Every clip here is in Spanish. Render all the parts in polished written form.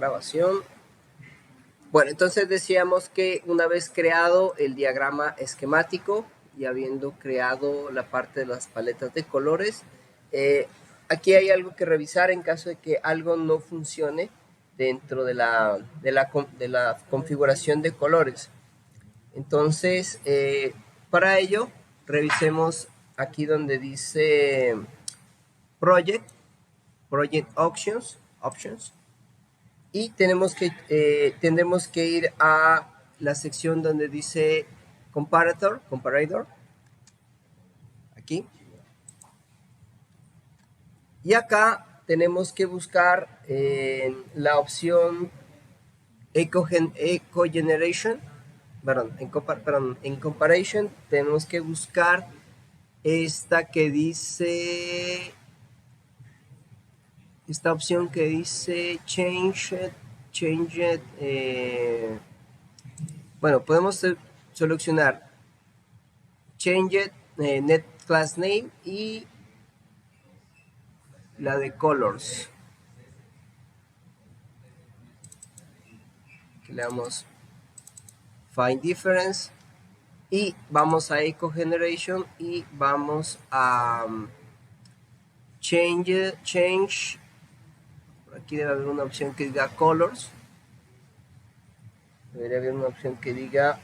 grabación. Bueno, entonces decíamos que una vez creado el diagrama esquemático y habiendo creado la parte de las paletas de colores, aquí hay algo que revisar en caso de que algo no funcione dentro de la configuración de colores. Entonces, para ello, revisemos aquí donde dice Project Options, y tendremos que ir a la sección donde dice Comparator, aquí. Y acá tenemos que buscar la opción Eco Generation, en Comparison tenemos que buscar esta opción que dice Change it, bueno, podemos seleccionar Change it, Net Class Name y la de Colors. Aquí le damos Find Difference y vamos a Eco Generation y vamos a Change. Por aquí debe haber una opción que diga Colors. Debería haber una opción que diga,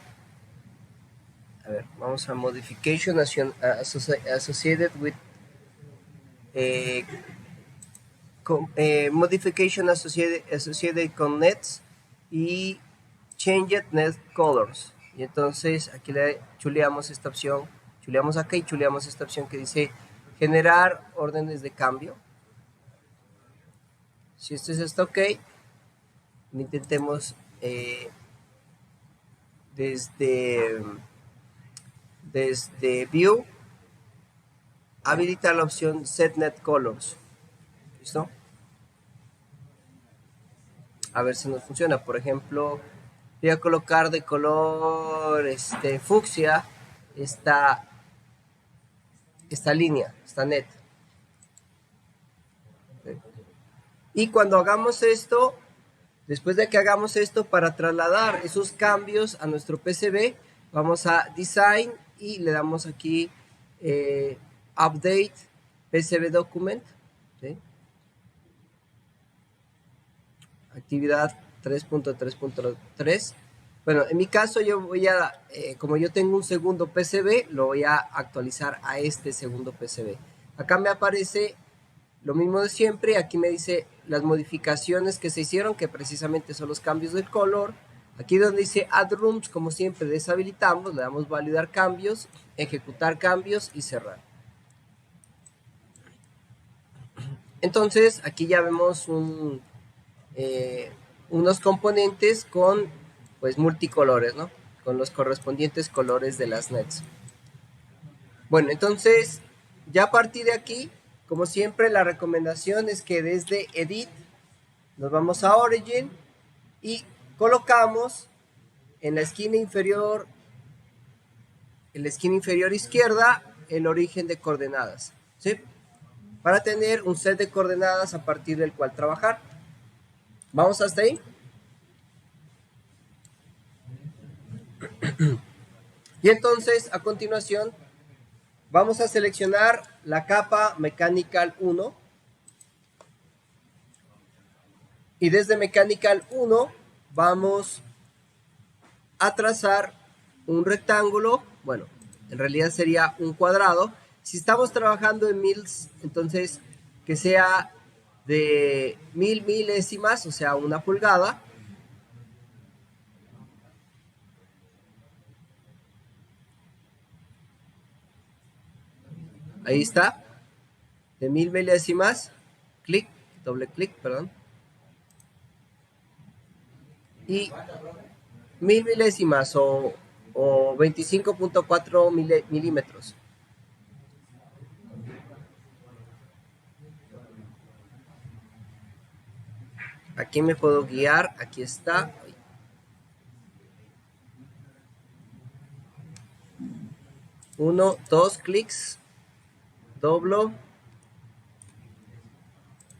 a ver, vamos a Modification Associated with Modification associated con Nets y Changed Net Colors. Y entonces aquí le chuleamos esta opción, chuleamos acá y chuleamos esta opción que dice generar órdenes de cambio. Si esto está ok, intentemos desde View habilitar la opción Set Net Colors. ¿Listo? A ver si nos funciona. Por ejemplo, voy a colocar de color fucsia esta línea, esta net. Y cuando hagamos esto, después de que hagamos esto, para trasladar esos cambios a nuestro PCB, vamos a Design y le damos aquí Update PCB Document. ¿Sí? Actividad 3.3.3. Bueno, en mi caso yo voy a, como yo tengo un segundo PCB, lo voy a actualizar a este segundo PCB. Acá me aparece lo mismo de siempre, aquí me dice las modificaciones que se hicieron, que precisamente son los cambios del color. Aquí donde dice Add Rooms, como siempre deshabilitamos, le damos validar cambios, ejecutar cambios y cerrar. Entonces aquí ya vemos unos componentes con pues multicolores, ¿no? Con los correspondientes colores de las nets. Bueno, entonces ya a partir de aquí, como siempre, la recomendación es que desde Edit nos vamos a Origin y colocamos en la esquina inferior izquierda el origen de coordenadas, ¿sí? Para tener un set de coordenadas a partir del cual trabajar. ¿Vamos hasta ahí? Y entonces, a continuación, vamos a seleccionar la capa Mechanical 1. Y desde Mechanical 1 vamos a trazar un rectángulo. Bueno, en realidad sería un cuadrado. Si estamos trabajando en mils, entonces que sea de 1000 milésimas, o sea, 1 pulgada. Ahí está, de 1000 milésimas, doble clic, perdón. Y 1000 milésimas o 25.4 milímetros. Aquí me puedo guiar, aquí está. 1, 2 clics, doblo,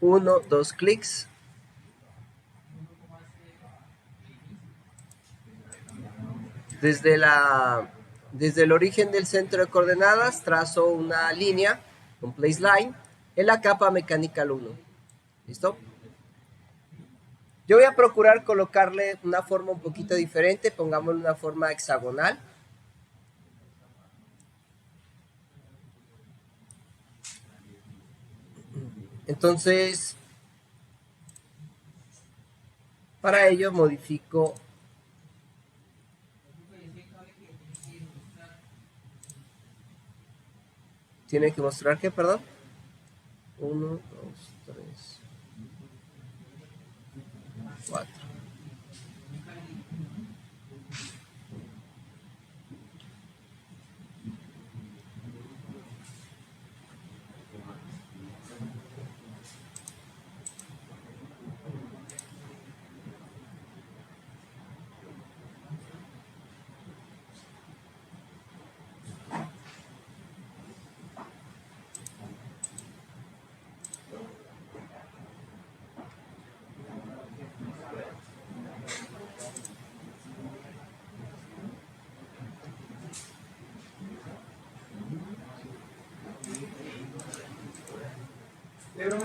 1, 2 clics, Desde el origen del centro de coordenadas trazo una línea, un place line, en la capa mecánica 1. ¿Listo? Yo voy a procurar colocarle una forma un poquito diferente, pongámosle una forma hexagonal. Entonces, para ello modifico. Tiene que mostrar que, perdón. 1, 2, 3, 4.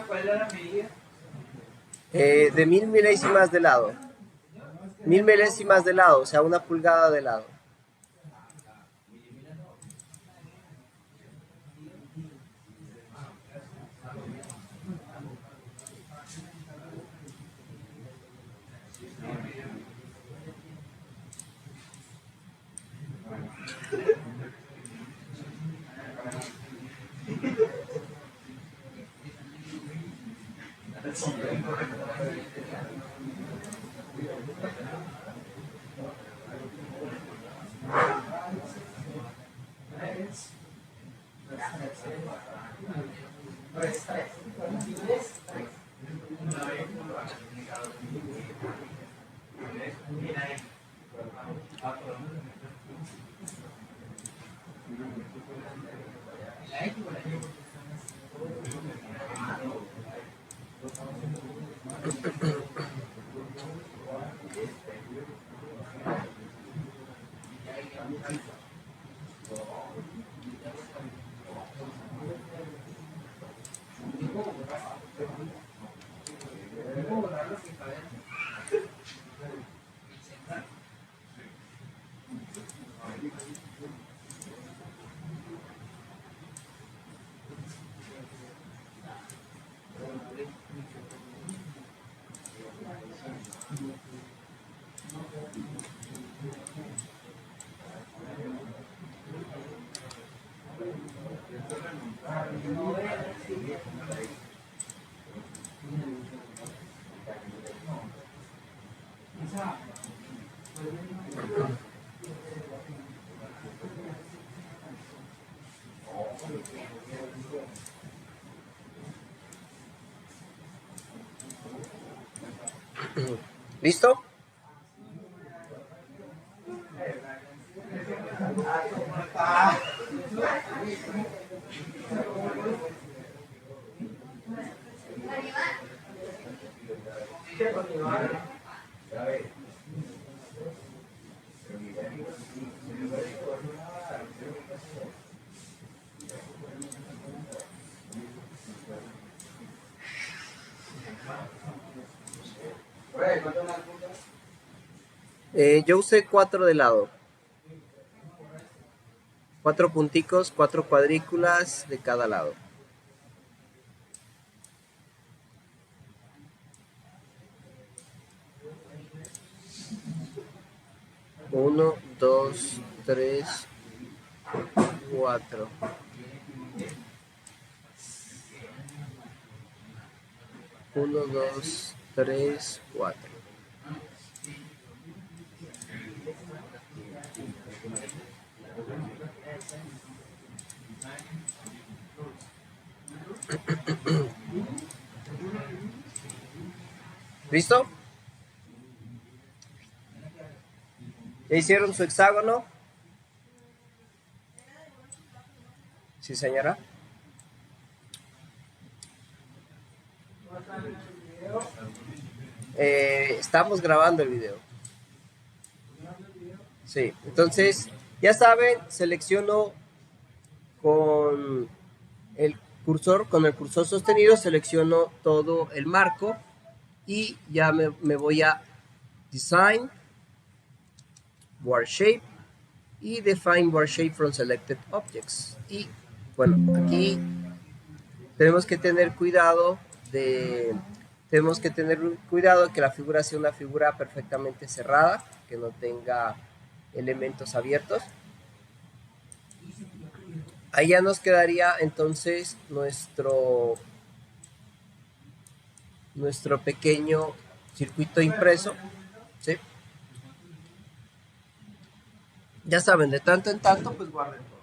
¿Cuál era la medida? De 1000 milésimas de lado. 1000 milésimas de lado, o sea, 1 pulgada de lado. ¿Listo? Yo usé 4 de lado. 4 punticos, 4 cuadrículas de cada lado. Uno, dos, tres, 4. Uno, dos, tres, 4. ¿Listo? ¿Ya hicieron su hexágono? Sí, señora. Estamos grabando el video. Sí, entonces, ya saben, selecciono con con el cursor sostenido, selecciono todo el marco y ya me voy a Design, War Shape y Define War Shape from Selected Objects. Y bueno, aquí tenemos que tener cuidado de que la figura sea una figura perfectamente cerrada, que no tenga elementos abiertos. Ahí ya nos quedaría entonces nuestro pequeño circuito impreso, ¿sí? Ya saben, de tanto en tanto, pues guarden todo.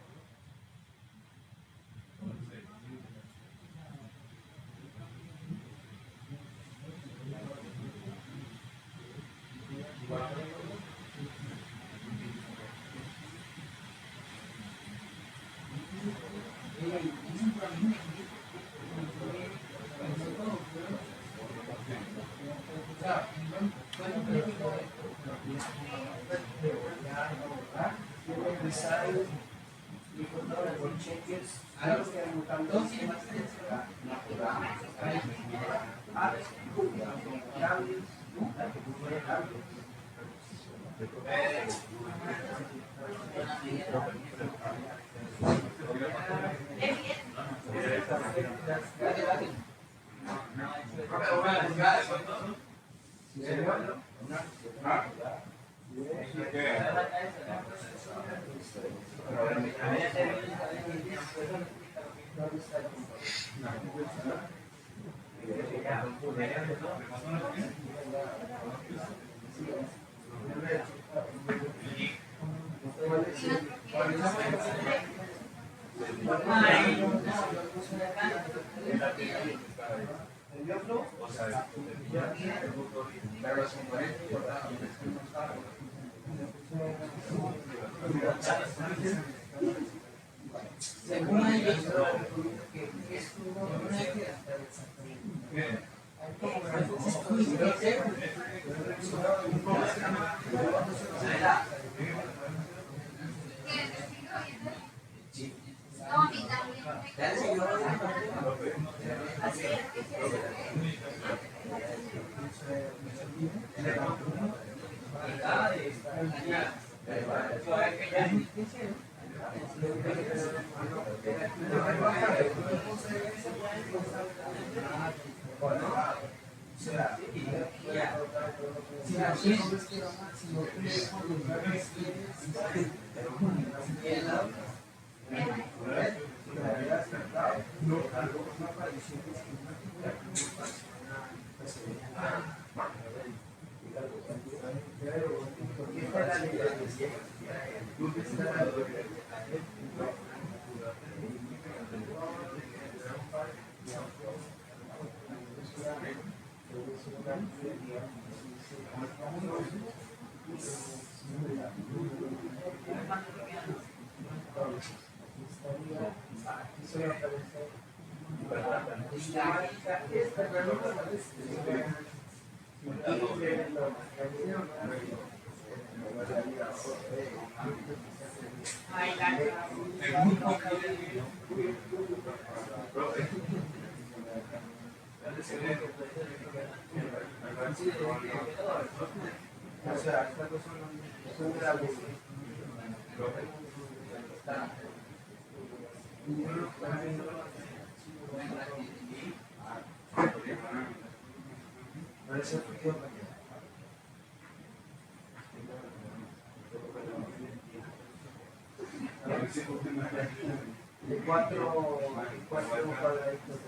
De cuatro cuadraditos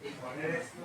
y poner esto.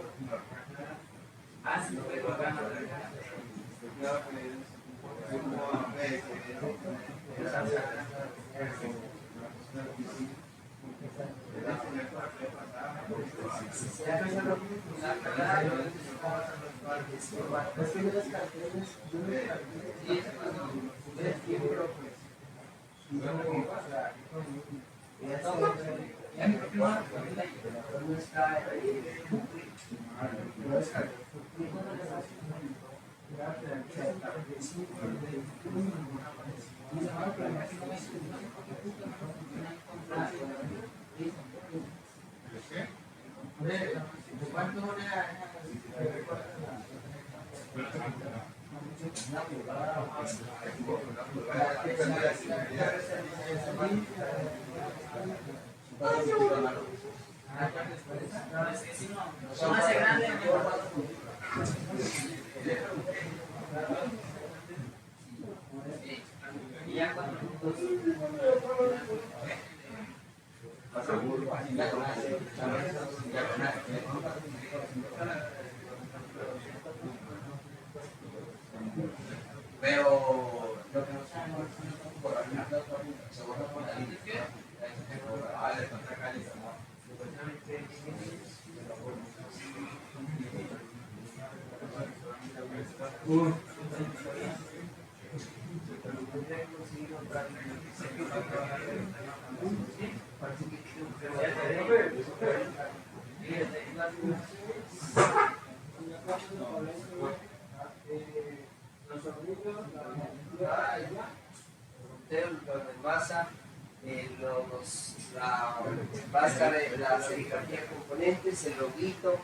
La serigrafía de componentes, el loguito.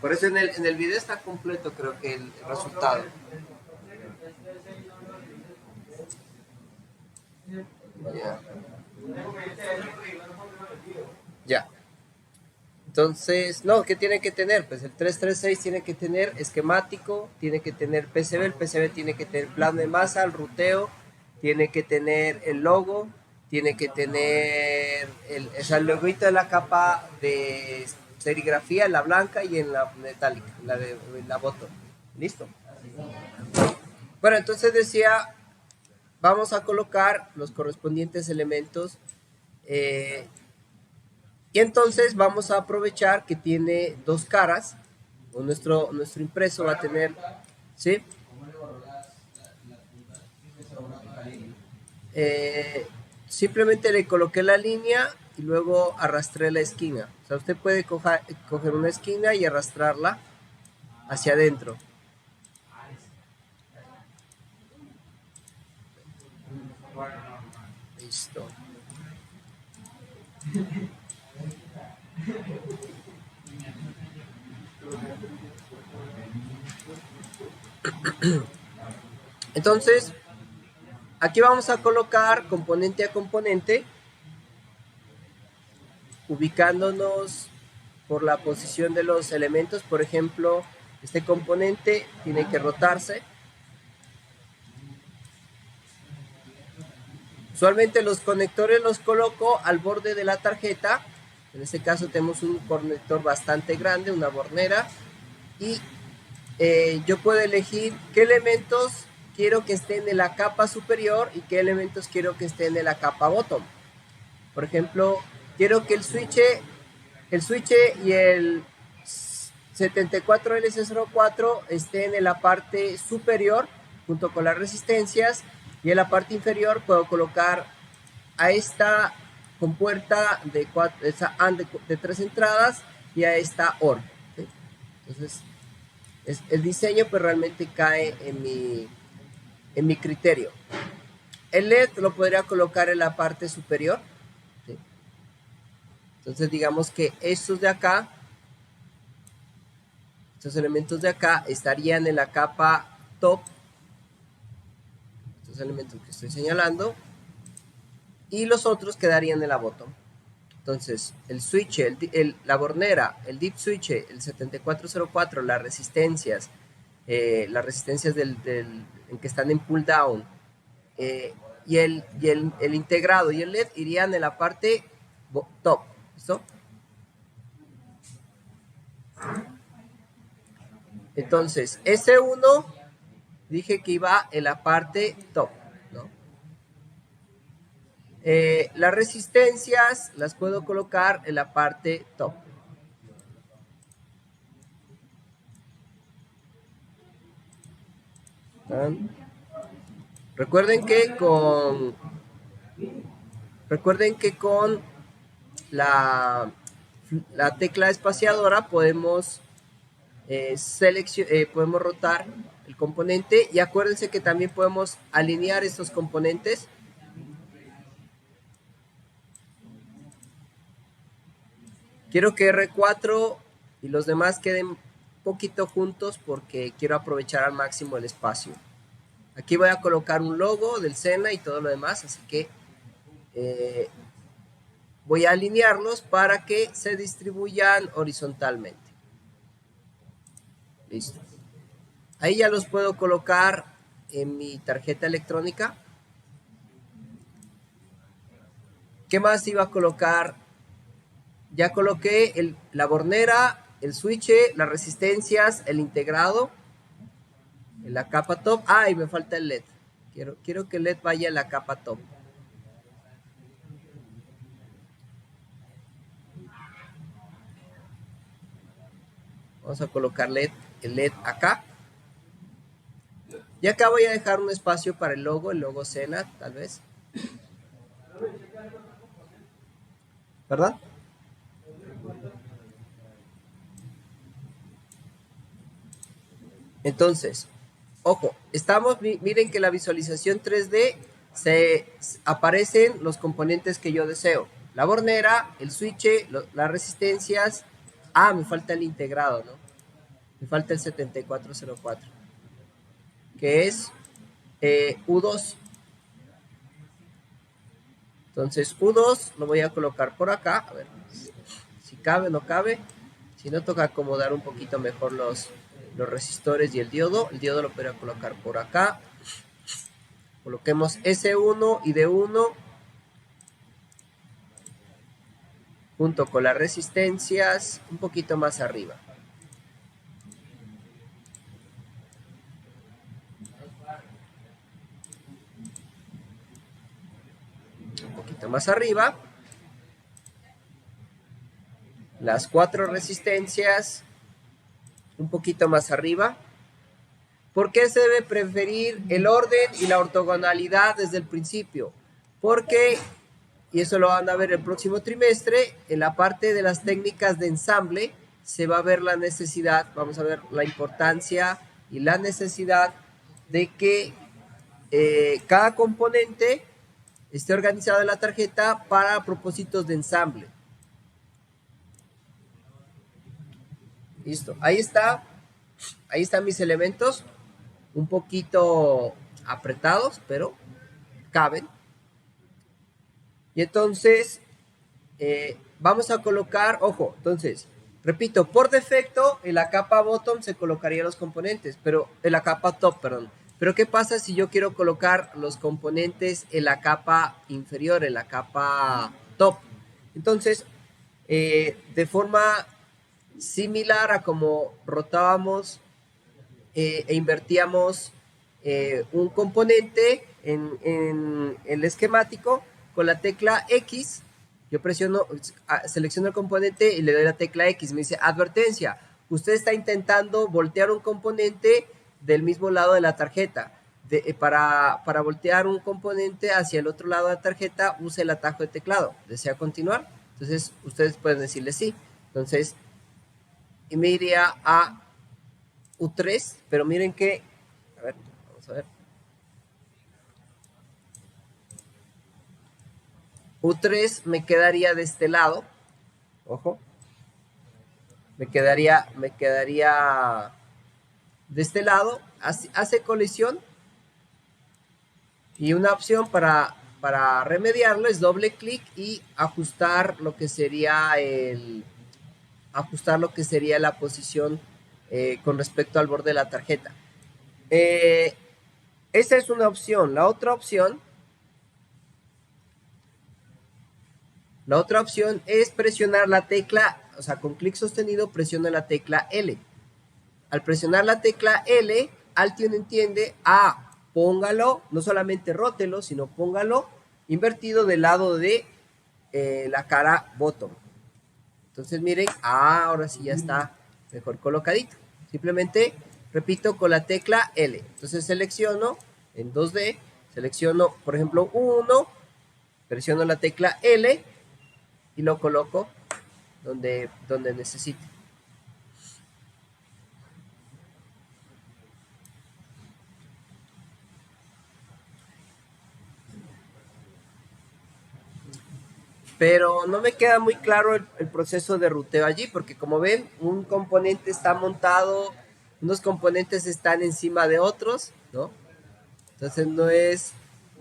Por eso en el video está completo, creo que el resultado. Ya. Entonces, no, ¿qué tiene que tener? Pues el 336 tiene que tener esquemático, tiene que tener PCB, el PCB tiene que tener plano de masa, el ruteo, tiene que tener el logo, tiene que tener el loguito de la capa de serigrafía, en la blanca y en la metálica, la bottom. ¿Listo? Bueno, entonces decía, vamos a colocar los correspondientes elementos y entonces vamos a aprovechar que tiene dos caras, o nuestro impreso va a tener, ¿sí? Simplemente le coloqué la línea y luego arrastré la esquina. O sea, usted puede coger una esquina y arrastrarla hacia adentro. Listo. Entonces, aquí vamos a colocar componente a componente, ubicándonos por la posición de los elementos. Por ejemplo, este componente tiene que rotarse. Usualmente los conectores los coloco al borde de la tarjeta. En este caso tenemos un conector bastante grande, una bornera. Y yo puedo elegir qué elementos quiero que estén en la capa superior y qué elementos quiero que estén en la capa bottom. Por ejemplo, quiero que el switch y el 74LC04 estén en la parte superior junto con las resistencias, y en la parte inferior puedo colocar a esta compuerta de 3 entradas y a esta OR. ¿Sí? Entonces, el diseño pues realmente cae en mi criterio. El LED lo podría colocar en la parte superior. ¿Sí? Entonces digamos que estos de acá, estos elementos de acá estarían en la capa top, estos elementos que estoy señalando, y los otros quedarían en la bottom. Entonces el switch, la bornera, el deep switch, el 7404, las resistencias en que están en pull down, y el integrado y el LED irían en la parte top. ¿Listo? Entonces, S1 dije que iba en la parte top, ¿no? Las resistencias las puedo colocar en la parte top. Recuerden que con la tecla espaciadora podemos podemos rotar el componente, y acuérdense que también podemos alinear estos componentes. Quiero que R4 y los demás queden poquito juntos porque quiero aprovechar al máximo el espacio. Aquí voy a colocar un logo del Sena y todo lo demás, así que voy a alinearlos para que se distribuyan horizontalmente. Listo. Ahí ya los puedo colocar en mi tarjeta electrónica. ¿Qué más iba a colocar? Ya coloqué la bornera, el switch, las resistencias, el integrado, en la capa top. Y me falta el LED. Quiero que el LED vaya en la capa top. Vamos a colocar el LED acá. Y acá voy a dejar un espacio para el logo Sena, tal vez. ¿Verdad? Entonces, ojo, miren que la visualización 3D aparecen los componentes que yo deseo. La bornera, el switch, las resistencias. Me falta el integrado, ¿no? Me falta el 7404, que es U2. Entonces, U2 lo voy a colocar por acá. A ver si cabe o no cabe. Si no, toca acomodar un poquito mejor los resistores y el diodo. El diodo lo voy a colocar por acá. Coloquemos S1 y D1 junto con las resistencias un poquito más arriba. Un poquito más arriba. Las 4 resistencias un poquito más arriba. ¿Por qué se debe preferir el orden y la ortogonalidad desde el principio? Porque, y eso lo van a ver el próximo trimestre, en la parte de las técnicas de ensamble se va a ver la necesidad, vamos a ver la importancia y la necesidad de que cada componente esté organizado en la tarjeta para propósitos de ensamble. Listo, ahí están mis elementos, un poquito apretados, pero caben. Y entonces vamos a colocar, ojo, entonces, repito, por defecto en la capa bottom se colocarían los componentes, pero en la capa top, perdón. Pero ¿qué pasa si yo quiero colocar los componentes en la capa inferior, en la capa top? Entonces, de forma similar a como rotábamos e invertíamos un componente en el esquemático, con la tecla X, yo selecciono el componente y le doy la tecla X. Me dice, advertencia, usted está intentando voltear un componente del mismo lado de la tarjeta. Para voltear un componente hacia el otro lado de la tarjeta, use el atajo de teclado. ¿Desea continuar? Entonces, ustedes pueden decirle sí. Entonces, y me iría a U3, pero miren que, a ver, vamos a ver. U3 me quedaría de este lado, ojo, me quedaría de este lado, hace colisión, y una opción para remediarlo es doble clic y ajustar lo que sería la posición con respecto al borde de la tarjeta. Esa es una opción. La otra opción es presionar la tecla, o sea, con clic sostenido presiono la tecla L. Al presionar la tecla L, Altium entiende, póngalo, no solamente rótelo, sino póngalo invertido del lado de la cara bottom. Entonces miren, ahora sí ya está mejor colocadito. Simplemente repito con la tecla L. Entonces selecciono en 2D, selecciono por ejemplo 1, presiono la tecla L y lo coloco donde necesite. pero no me queda muy claro el proceso de ruteo allí, porque como ven, un componente está montado, unos componentes están encima de otros, ¿no? Entonces no es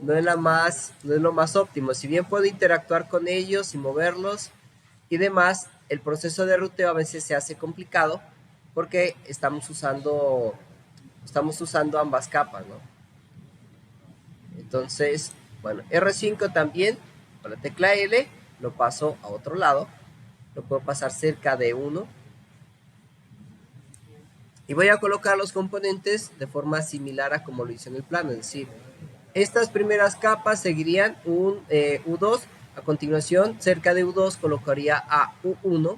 lo más óptimo. Si bien puedo interactuar con ellos y moverlos y demás, el proceso de ruteo a veces se hace complicado porque estamos usando ambas capas, ¿no? Entonces, bueno, R5 también, con la tecla L, lo paso a otro lado, lo puedo pasar cerca de uno y voy a colocar los componentes de forma similar a como lo hice en el plano, es decir, estas primeras capas seguirían un U2, a continuación cerca de U2 colocaría a U1,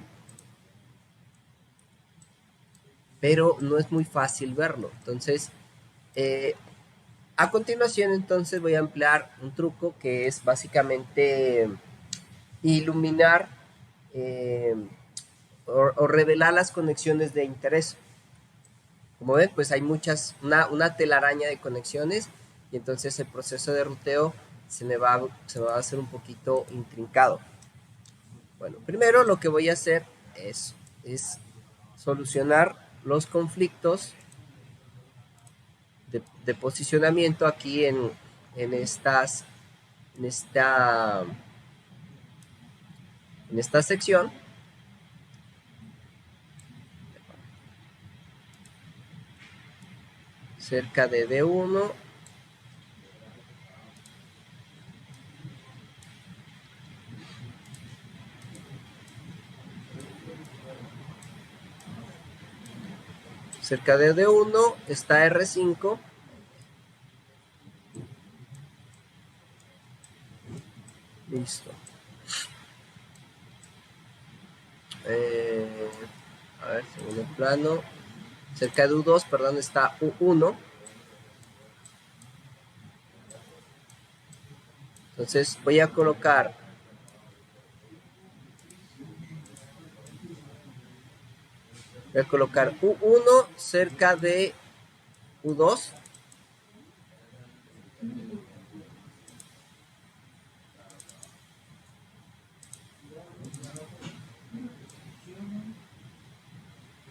pero no es muy fácil verlo, entonces a continuación entonces voy a emplear un truco que es básicamente iluminar eh, o revelar las conexiones de interés. Como ven, pues hay una telaraña de conexiones y entonces el proceso de ruteo se me va a hacer un poquito intrincado. Bueno, primero lo que voy a hacer es solucionar los conflictos de posicionamiento aquí en, estas, en, esta, en esta sección. Cerca de D1. Cerca de D1 está R5. Listo. A ver, segundo plano. Cerca de U2, perdón, está U1. Entonces voy a colocar U1 cerca de U2.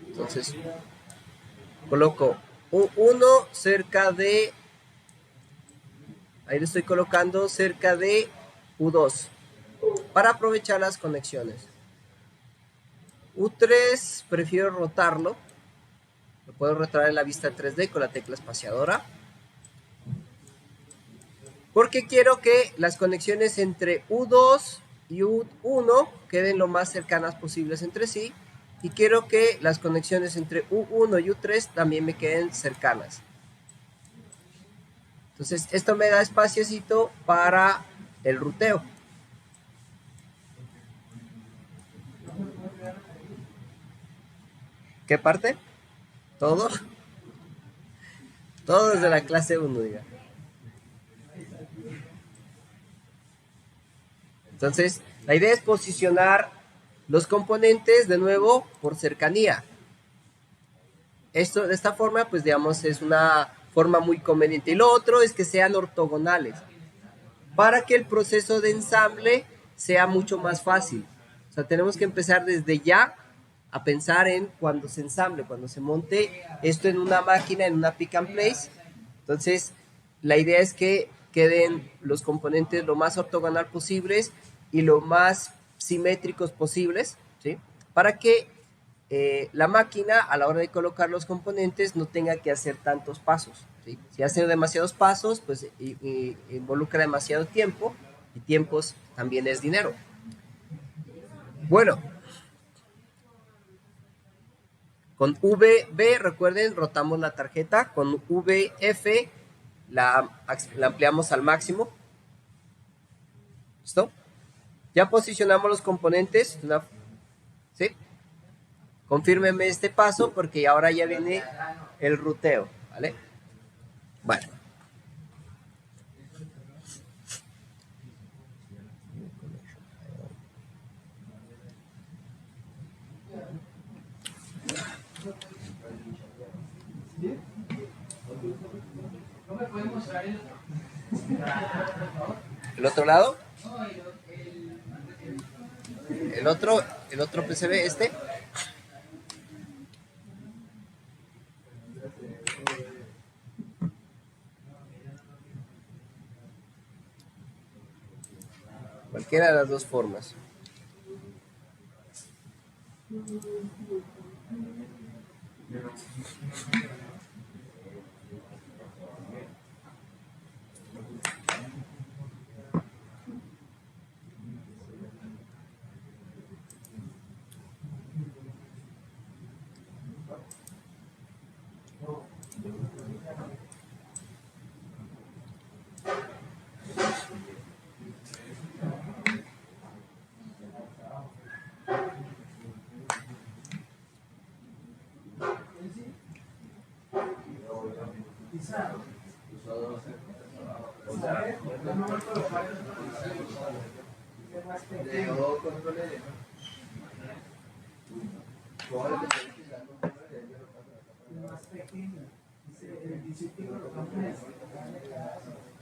Entonces coloco U1 cerca de, ahí lo estoy colocando cerca de U2 para aprovechar las conexiones. U3 prefiero rotarlo, lo puedo rotar en la vista 3D con la tecla espaciadora, porque quiero que las conexiones entre U2 y U1 queden lo más cercanas posibles entre sí, y quiero que las conexiones entre U1 y U3 también me queden cercanas. Entonces esto me da espaciocito para el ruteo. ¿Qué parte? ¿Todo? Todo desde la clase 1, diga. Entonces, la idea es posicionar los componentes de nuevo por cercanía. Esto, de esta forma, pues digamos, es una forma muy conveniente. Y lo otro es que sean ortogonales, para que el proceso de ensamble sea mucho más fácil. O sea, tenemos que empezar desde ya a pensar en cuando se ensamble, cuando se monte esto en una máquina, en una pick and place. Entonces, la idea es que queden los componentes lo más ortogonal posibles y lo más simétricos posibles, ¿sí? Para que la máquina a la hora de colocar los componentes no tenga que hacer tantos pasos, ¿sí? Si hacen demasiados pasos, pues involucra demasiado tiempo, y tiempos también es dinero. Bueno, con VB, recuerden, rotamos la tarjeta, con VF la ampliamos al máximo. ¿Listo? Ya posicionamos los componentes, ¿sí? Confírmeme este paso porque ahora ya viene el ruteo, ¿vale? Bueno. ¿El otro lado? el otro PCB, este. Cualquiera de las dos formas.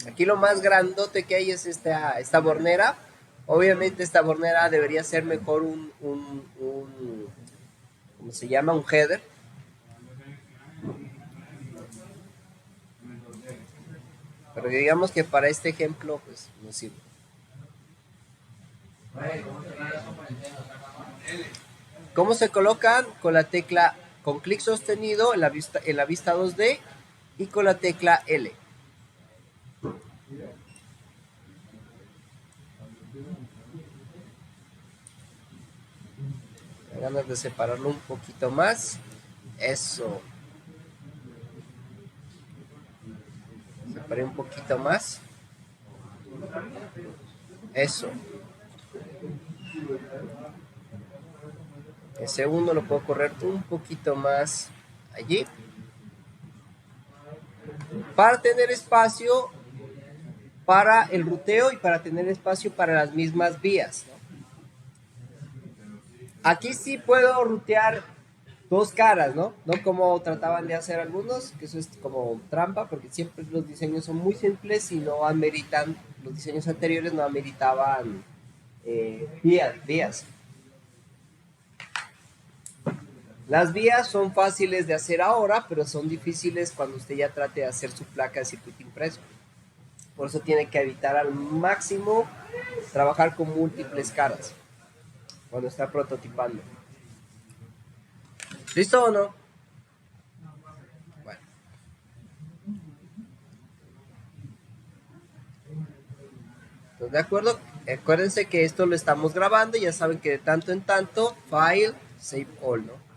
Aquí lo más grandote que hay es esta bornera. Obviamente esta bornera debería ser mejor ¿cómo se llama? Un header. Pero digamos que para este ejemplo, pues no sirve. ¿Cómo se colocan? Con la tecla, con clic sostenido en la vista 2D y con la tecla L. Me dan ganas de separarlo un poquito más. Eso. Separé un poquito más. Eso. El segundo lo puedo correr un poquito más allí. Para tener espacio para el ruteo y para tener espacio para las mismas vías, ¿no? Aquí sí puedo rutear dos caras, ¿no? No como trataban de hacer algunos, que eso es como trampa, porque siempre los diseños son muy simples y no ameritan, los diseños anteriores no ameritaban vías. Las vías son fáciles de hacer ahora, pero son difíciles cuando usted ya trate de hacer su placa de circuito impreso. Por eso tiene que evitar al máximo trabajar con múltiples caras cuando está prototipando. ¿Listo o no? Bueno. Entonces, ¿de acuerdo? Acuérdense que esto lo estamos grabando y ya saben que de tanto en tanto, File, Save All, ¿no?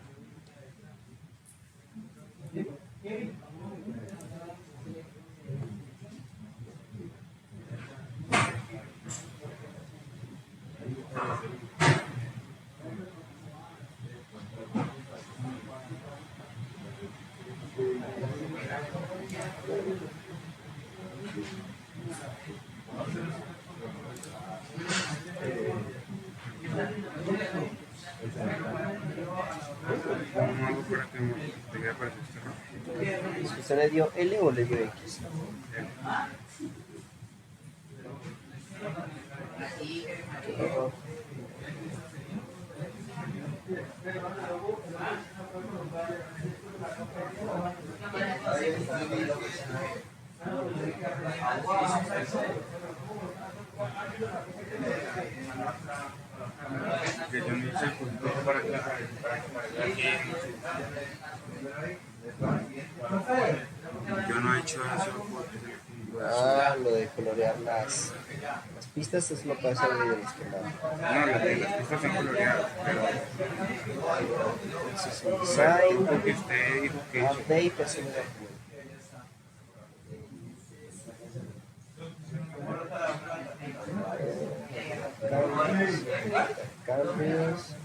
¿Usted le dio L o le dio X? Que yo no hice el punto para que yo no he hecho eso. Ah, lo de colorear las pistas es lo que hace el video esquemado. No, las pistas son coloreadas, pero Eso es un design, porque usted dijo que hizo. update, eso me da cambios.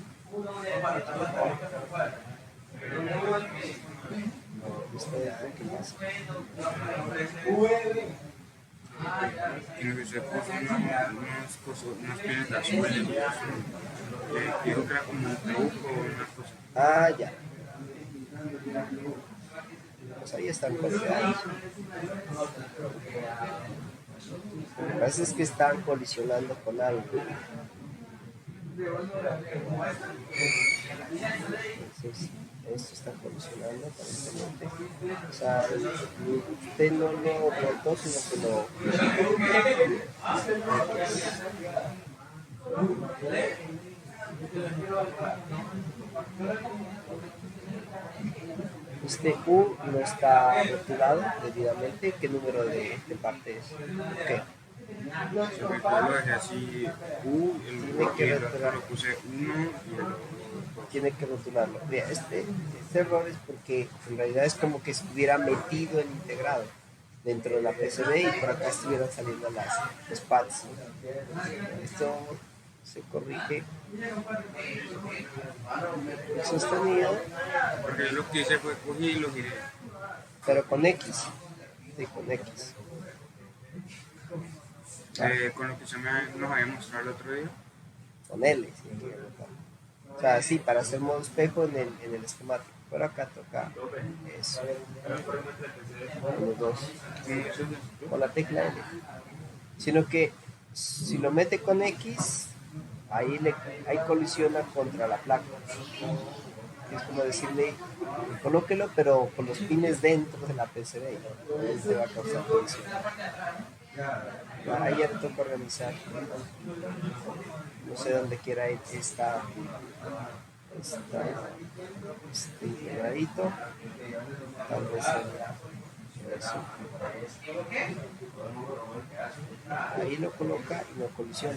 Y lo que se puso unas pieles azules. Dijo que era como un truco o unas cosas. Ah, ya. Pues ahí están coloreados. Lo que pasa es que están colisionando con algo. Entonces, esto está colisionando aparentemente. O sea, usted no lo rotó, sino que lo... Este U no está rotulado debidamente. ¿Qué número de parte es? ¿Qué? Yo lo dejé así, Tiene que y el otro rotular. lo puse 1 y el otro 2. Tiene que rotularlo. Mira, este error es porque en realidad es como que estuviera metido el integrado dentro de la PCB y por acá estuvieran saliendo los pads. Esto se corrige. El sostenido, Porque yo lo que hice fue cogí y lo giré. pero con X. Sí, con X. Con lo que usted nos había mostrado el otro día. Con L. Sí, o sea, sí, para hacer modo espejo en el esquemático. Pero acá toca eso. Con los dos. Con la tecla L. Sino que si lo mete con X, ahí colisiona contra la placa. Es como decirle, colóquelo, pero con los pines dentro de la PCB. Ahí te va a causar colisión. Ahí ya te toca organizar. No sé dónde quiera ir este integradito. Tal vez eso. Ahí lo coloca y lo colisiona.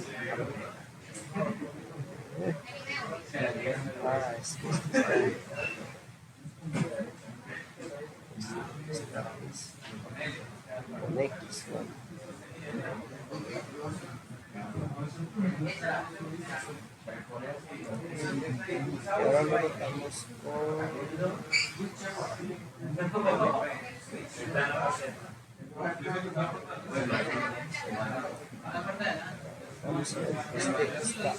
Es que está con X, ¿no? Y ahora lo notamos vamos a ver, está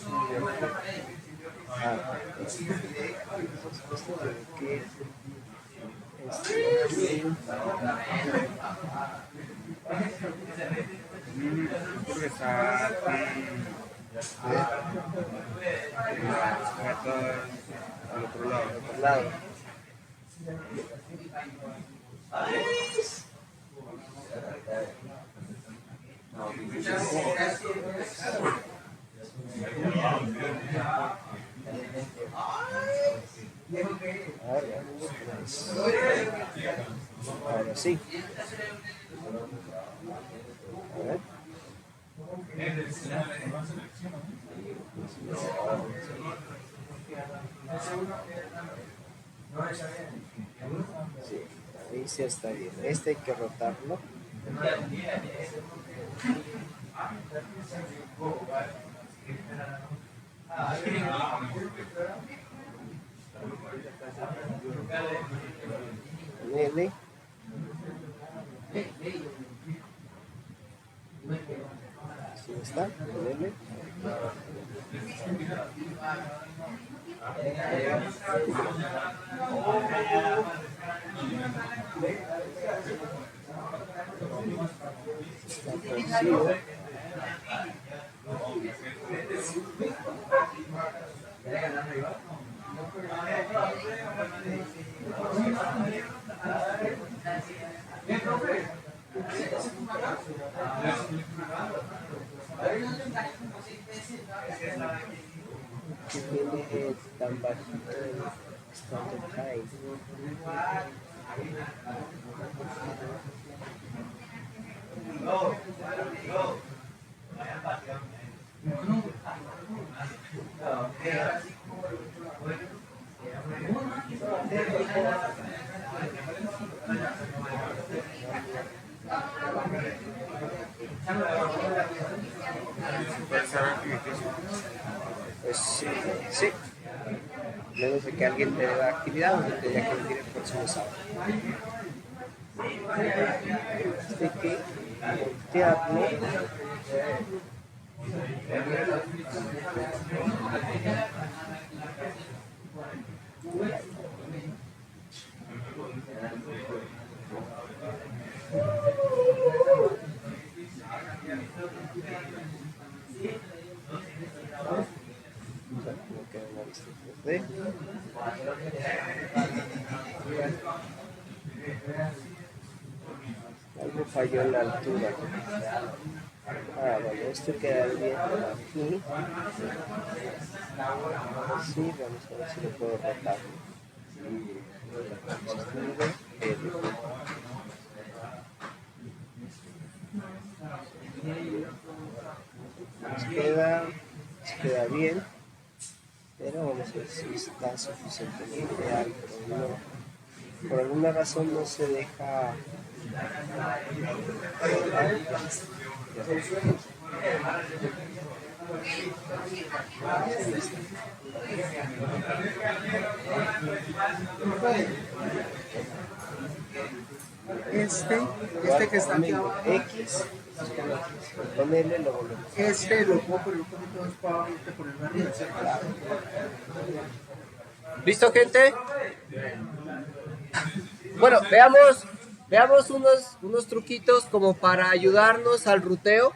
Porque está con al otro lado. Ahora sí. A ver. Sí, ahí sí está bien. Este hay que rotarlo. Con L. Así está, con L. Está torcido. Que tiene tan bajito el standard high. Pues sí, menos de que alguien te dé la actividad o que tenga que venir el próximo sábado. Hay que voltearlo. verde. Algo falló en la altura. Bueno, esto queda bien aquí. Sí, vamos a ver si lo puedo rotar. Nos queda bien, pero vamos a ver si está suficientemente alto. No, por alguna razón no se deja. Este que está aquí abajo. X, con L lo volvemos. Lo puedo poner un poquito más para abajo y ponerlo arriba, ¿cierto? ¿Listo, gente? Bueno, veamos unos truquitos como para ayudarnos al ruteo.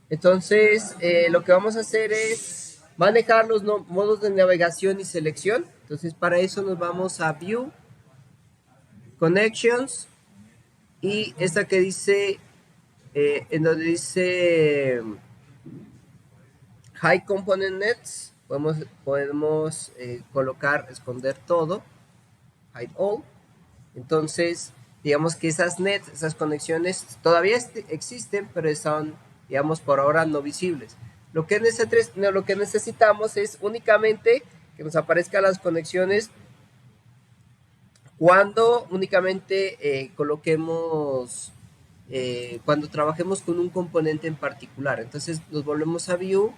Entonces, lo que vamos a hacer es manejar los modos de navegación y selección. Entonces, para eso nos vamos a View, Connections, y esta que dice, en donde dice High Component Nets, podemos esconder todo, hide all. Entonces, digamos que esas nets, esas conexiones todavía existen, pero son, digamos, por ahora no visibles. Lo que necesitamos es únicamente que nos aparezcan las conexiones cuando únicamente coloquemos, cuando trabajemos con un componente en particular. Entonces nos volvemos a View,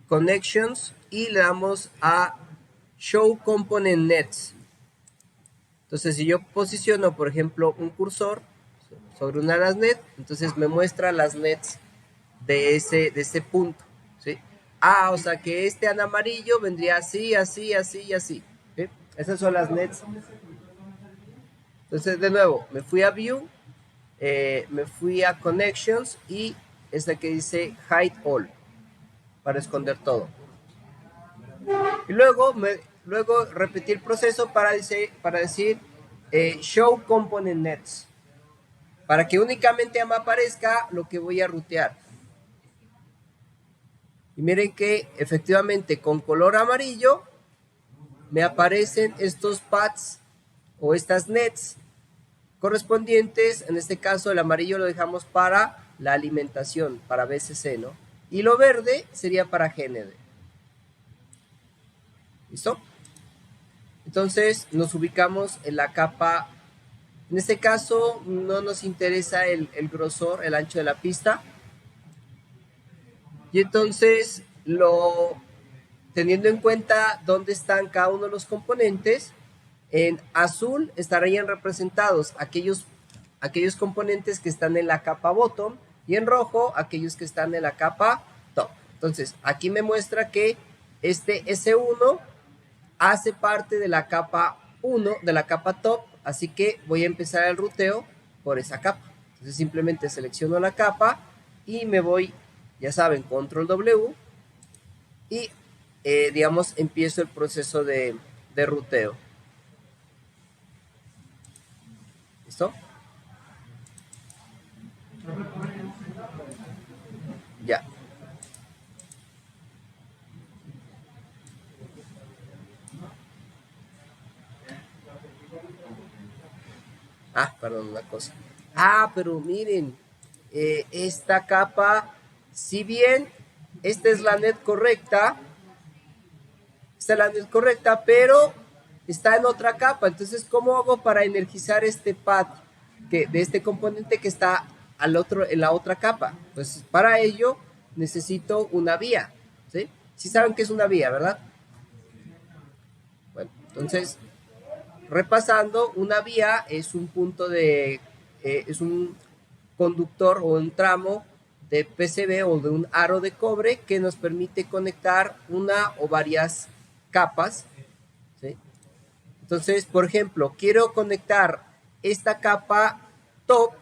Connections, y le damos a Show Component Nets. Entonces si yo posiciono, por ejemplo, un cursor sobre una de las nets, entonces me muestra las nets de ese punto, ¿sí? O sea que en amarillo vendría así, así, así y así, ¿sí? Esas son las nets. Entonces, de nuevo, me fui a View, me fui a Connections, y esta que dice Hide All, para esconder todo. Y luego repetí el proceso para decir Show Component Nets, para que únicamente me aparezca lo que voy a rutear. Y miren que efectivamente con color amarillo me aparecen estos paths o estas nets correspondientes. En este caso el amarillo lo dejamos para la alimentación, para BCC, ¿no? Y lo verde sería para GND. ¿Listo? Entonces nos ubicamos en la capa. En este caso no nos interesa el grosor, el ancho de la pista. Y entonces, teniendo en cuenta dónde están cada uno de los componentes, en azul estarían representados aquellos componentes que están en la capa bottom, y en rojo aquellos que están en la capa top. Entonces, aquí me muestra que este S1 hace parte de la capa 1, de la capa top, así que voy a empezar el ruteo por esa capa. Entonces simplemente selecciono la capa y me voy, ya saben, control W, y digamos empiezo el proceso de ruteo. ¿Listo? Ya. Perdón, una cosa. Pero miren, esta capa, si bien esta es la net correcta, pero está en otra capa. Entonces, ¿cómo hago para energizar este pad de este componente que está en la otra capa? Pues para ello necesito una vía, ¿sí? Sí saben que es una vía, ¿verdad? Bueno, entonces, repasando, una vía es un punto es un conductor o un tramo de PCB o de un aro de cobre que nos permite conectar una o varias capas, ¿sí? Entonces, por ejemplo, quiero conectar esta capa top,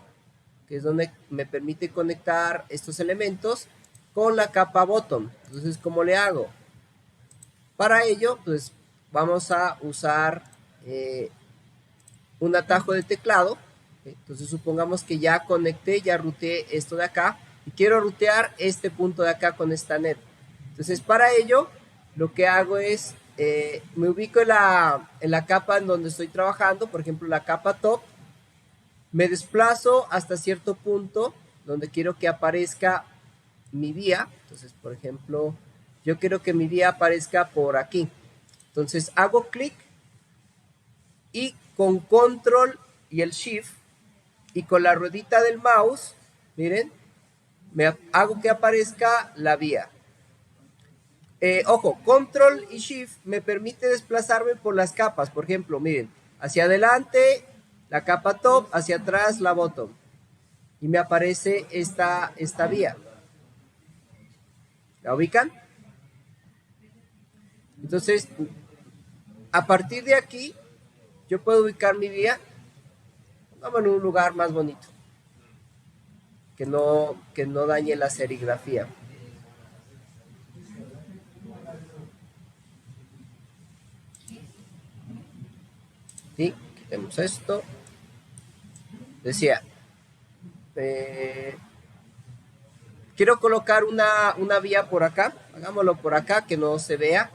que es donde me permite conectar estos elementos, con la capa bottom. Entonces, ¿cómo le hago? Para ello, pues vamos a usar un atajo de teclado. Entonces, supongamos que ya conecté, ya ruteé esto de acá y quiero rutear este punto de acá con esta net. Entonces, para ello, lo que hago es, me ubico en la capa en donde estoy trabajando, por ejemplo, la capa top, me desplazo hasta cierto punto donde quiero que aparezca mi vía. Entonces, por ejemplo, yo quiero que mi vía aparezca por aquí. Entonces, hago clic y con control y el shift y con la ruedita del mouse, miren, me hago que aparezca la vía. Ojo, control y shift me permite desplazarme por las capas. Por ejemplo, miren, hacia adelante la capa top, hacia atrás la bottom. Y me aparece esta vía. ¿La ubican? Entonces, a partir de aquí, yo puedo ubicar mi vía. Vamos en un lugar más bonito. Que no dañe la serigrafía. ¿Sí? Quitemos esto. Decía, quiero colocar una vía por acá. Hagámoslo por acá, que no se vea.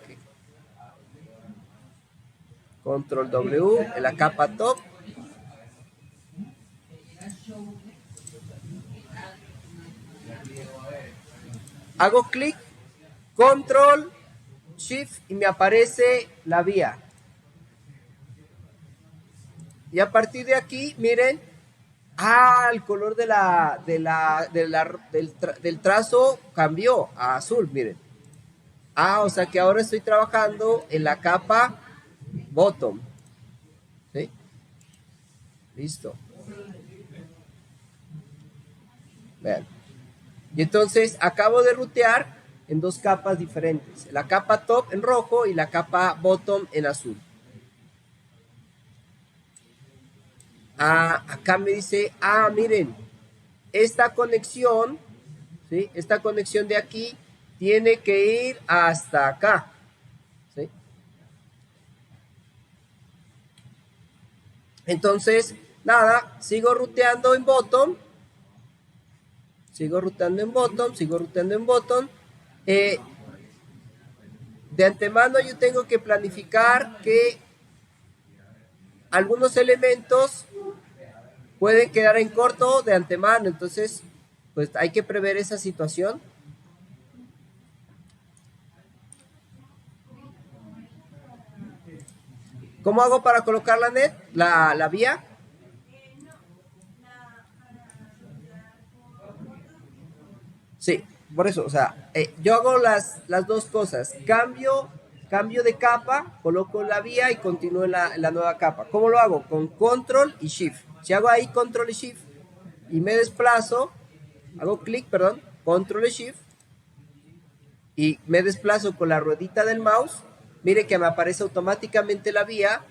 Control W en la capa top. Hago clic, control, shift y me aparece la vía. Y a partir de aquí, miren, el color del trazo cambió a azul, miren. O sea que ahora estoy trabajando en la capa bottom. ¿Sí? Listo. Vean. Y entonces acabo de rutear en dos capas diferentes. La capa top en rojo y la capa bottom en azul. Acá me dice, miren, esta conexión, ¿sí? Esta conexión de aquí tiene que ir hasta acá. ¿Sí? Entonces, nada, sigo ruteando en bottom. Sigo ruteando en bottom. De antemano yo tengo que planificar que algunos elementos pueden quedar en corto de antemano. Entonces, pues hay que prever esa situación. ¿Cómo hago para colocar la net? La vía. Sí, por eso, o sea, yo hago las dos cosas. Cambio de capa, coloco la vía y continúo en la nueva capa. ¿Cómo lo hago? Con control y shift. Si hago ahí control y shift y me desplazo, hago clic, perdón, control y shift y me desplazo con la ruedita del mouse, mire que me aparece automáticamente la vía,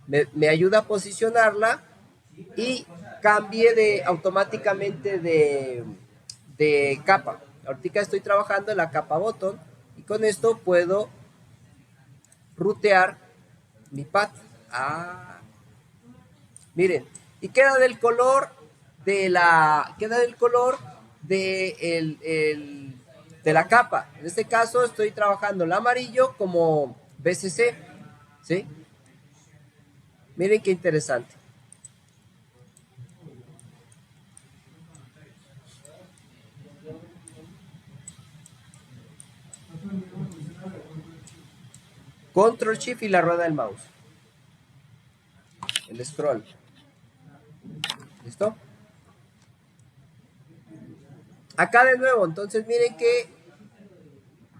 me ayuda a posicionarla y cambie automáticamente de capa. Ahorita estoy trabajando en la capa bottom y con esto puedo rutear mi path. Miren, y queda del color de la la capa. En este caso estoy trabajando el amarillo como BCC, ¿sí? Miren qué interesante. Control Shift y la rueda del mouse. El scroll. ¿Listo? Acá de nuevo, entonces miren que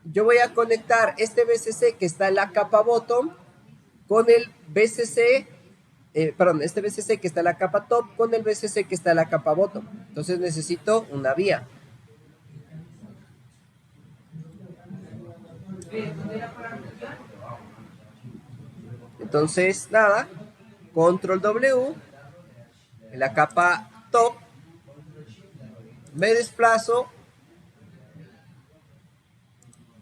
yo voy a conectar este BCC que está en la capa bottom con el BCC, este BCC que está en la capa top con el BCC que está en la capa bottom. Entonces necesito una vía. Entonces, nada, control W, en la capa top, me desplazo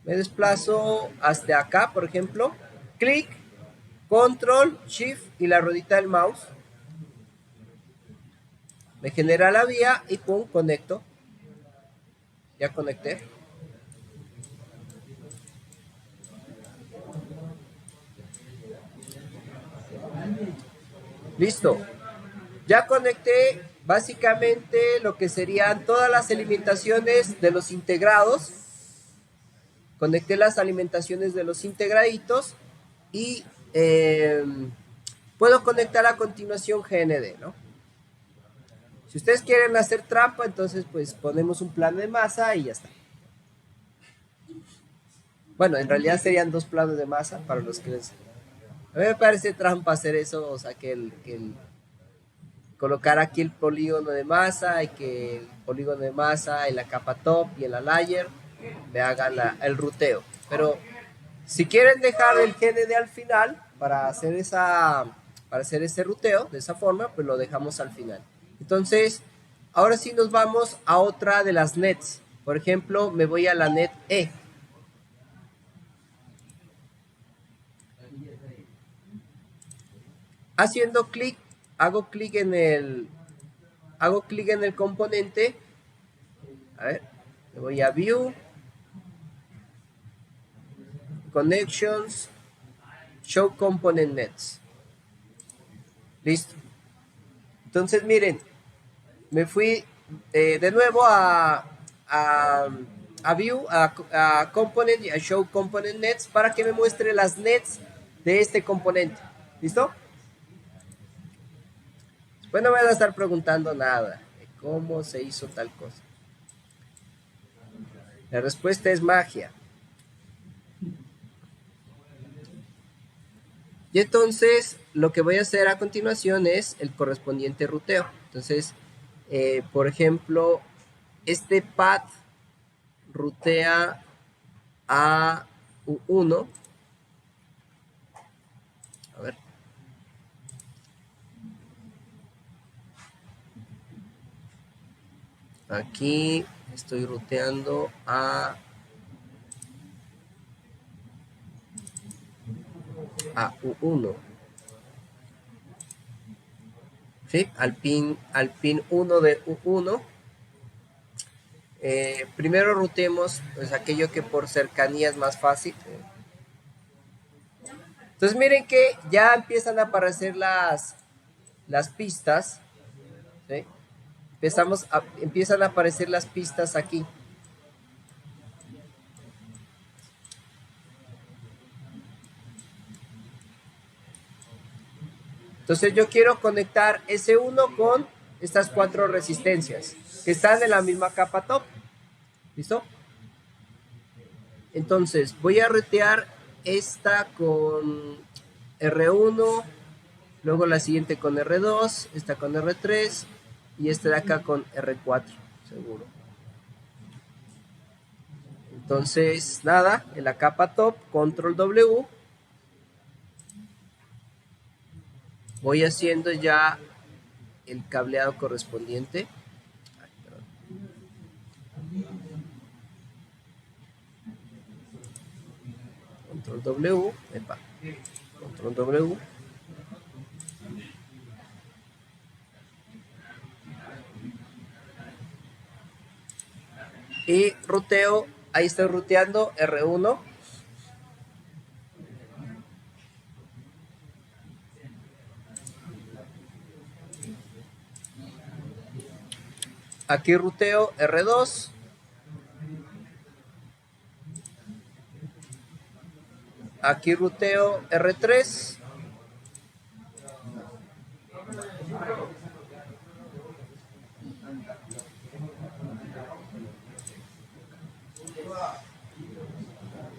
Me desplazo hasta acá, por ejemplo. Clic, control, shift y la ruedita del mouse. Me genera la vía y pum, conecto. Ya conecté. Listo. Ya conecté básicamente lo que serían todas las alimentaciones de los integrados. Conecté las alimentaciones de los integraditos y puedo conectar a continuación GND, ¿no? Si ustedes quieren hacer trampa, entonces pues ponemos un plano de masa y ya está. Bueno, en realidad serían dos planos de masa para los que les... A mí me parece trampa hacer eso, o sea, colocar aquí el polígono de masa y que el polígono de masa en la capa top y en la layer me hagan el ruteo. Pero si quieren dejar el GND al final para hacer ese ruteo de esa forma, pues lo dejamos al final. Entonces, ahora sí nos vamos a otra de las nets. Por ejemplo, me voy a la net E. Haciendo clic, hago clic en el componente. A ver, me voy a View, Connections, Show Component Nets. Listo. Entonces, miren, me fui de nuevo a View, a Component y a Show Component Nets para que me muestre las nets de este componente. ¿Listo? Después no me van a estar preguntando nada de cómo se hizo tal cosa. La respuesta es magia. Y entonces lo que voy a hacer a continuación es el correspondiente ruteo. Entonces, por ejemplo, este path rutea a U1. A ver. Aquí estoy ruteando a U1. ¿Sí? Al pin 1 de U1. Primero ruteemos pues, aquello que por cercanía es más fácil. Entonces miren que ya empiezan a aparecer las pistas. ¿Sí? Empiezan a aparecer las pistas aquí. Entonces yo quiero conectar S1 con estas 4 resistencias que están en la misma capa top. ¿Listo? Entonces voy a rutear esta con R1, luego la siguiente con R2, esta con R3 y esta de acá con R4, seguro. Entonces, nada, en la capa top, control W, voy haciendo ya el cableado correspondiente. Control W, epa, control W. Y ruteo, ahí estoy ruteando R1. Aquí ruteo R2. Aquí ruteo R3.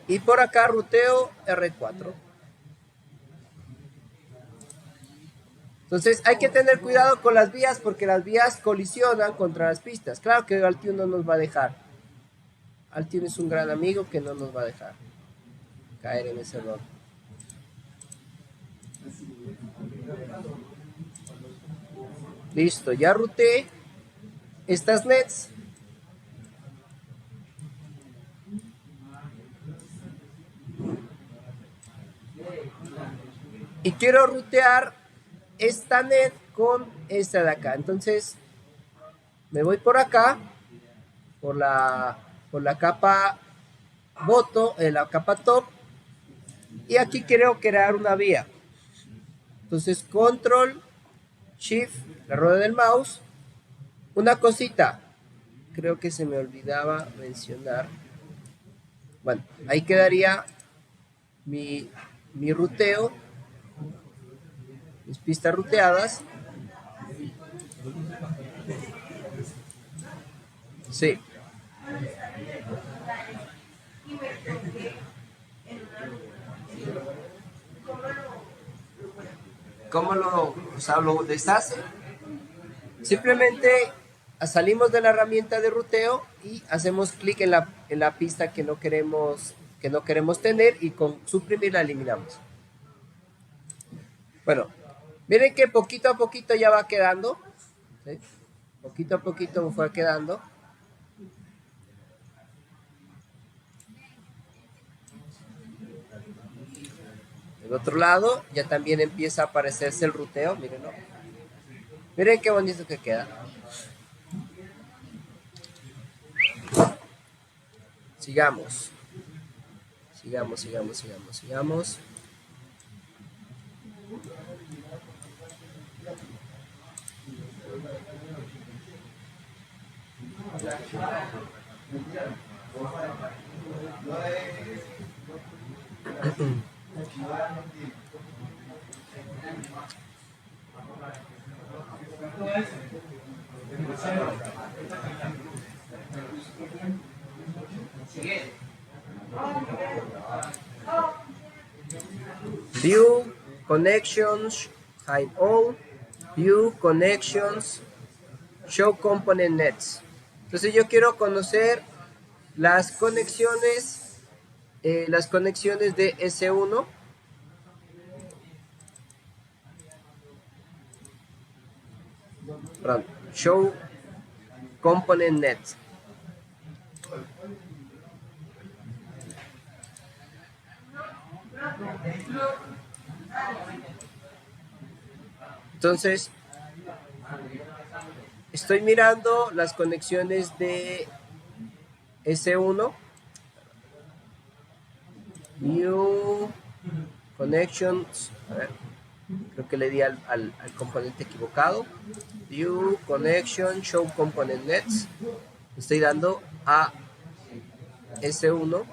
Y por acá ruteo R4. Entonces hay que tener cuidado con las vías porque las vías colisionan contra las pistas. Claro que Altium no nos va a dejar. Altium es un gran amigo que no nos va a dejar caer en ese error. Listo, ya ruteé estas nets. y quiero rutear esta net con esta de acá. Entonces me voy por acá, por la capa la capa top, y aquí quiero crear una vía. Entonces control shift, la rueda del mouse. Una cosita, creo que se me olvidaba mencionar. Bueno, ahí quedaría mi ruteo, mis pistas ruteadas. Sí. ¿Cómo lo deshace? Simplemente salimos de la herramienta de ruteo y hacemos clic en la pista que no queremos tener, y con suprimir la eliminamos. Bueno, miren que poquito a poquito ya va quedando, ¿sí? Poquito a poquito fue quedando. Del otro lado ya también empieza a aparecerse el ruteo, mírenlo. Miren qué bonito que queda. Sigamos. View connections, hide all, view connections, show component nets. Entonces yo quiero conocer las conexiones de S1. Perdón, show component nets. Entonces, estoy mirando las conexiones de S1. New connections. A ver, creo que le di al componente equivocado. View connection, show component nets. Estoy dando a S1.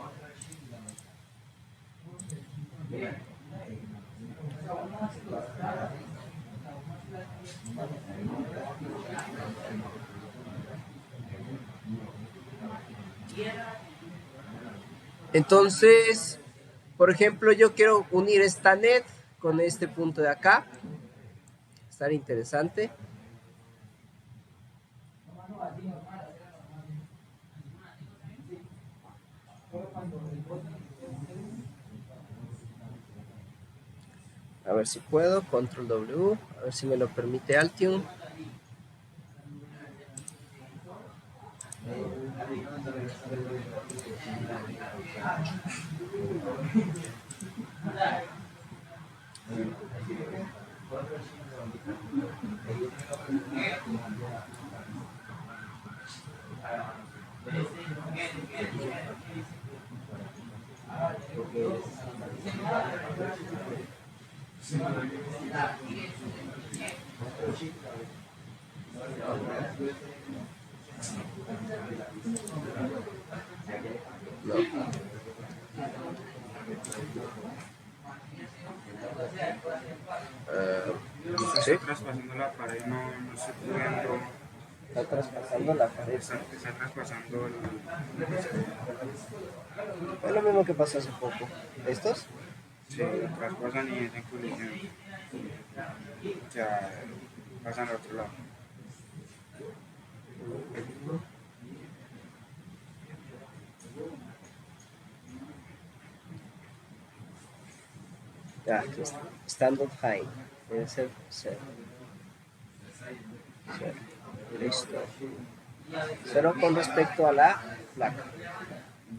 Entonces, por ejemplo, yo quiero unir esta net con este punto de acá. Estar interesante. A ver si puedo, control W, a ver si me lo permite Altium. No. ¿Sí? Está traspasando la pared, no estoy pudiendo. Está traspasando la pared. Está traspasando el... Es lo mismo que pasó hace poco. ¿Estos? Sí, traspasan y es en colisión. O sea, pasan al otro lado. Ya, aquí está. Stand high. Debe ser 0. Listo. 0 con respecto a la placa.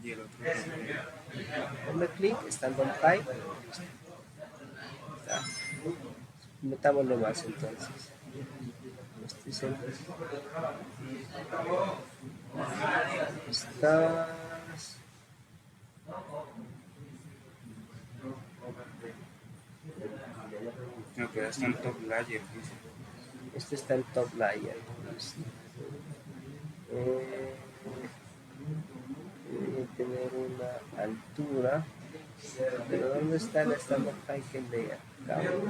Y el otro Ponle clic, stand on high. Está. Metámosle más entonces. Estoy seguro. Estás... No, pero está en top layer, dice. Este está en top layer. Debe tener una altura. Pero ¿dónde está el standard high que le acabo?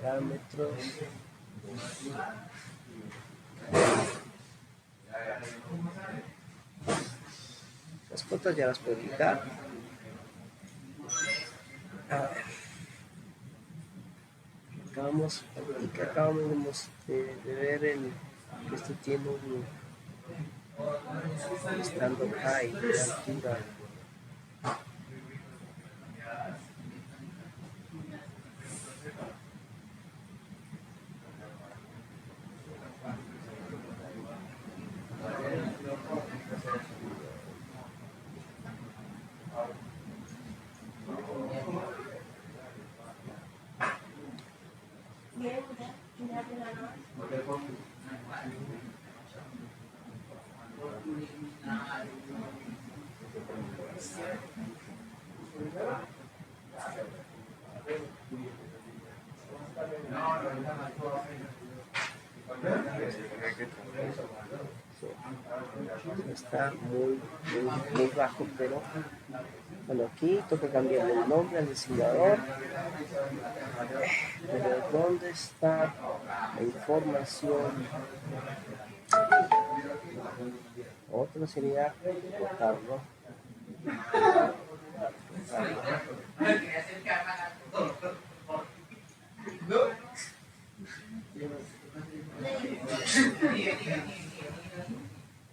Parámetros. Las fotos ya las puedo editar. A ver. Acabamos de ver que esto tiene un standard high de altura. Está muy bajo, pero bueno, aquí toca cambiar el nombre al diseñador. Pero ¿dónde está la información? Otro sería cortarlo.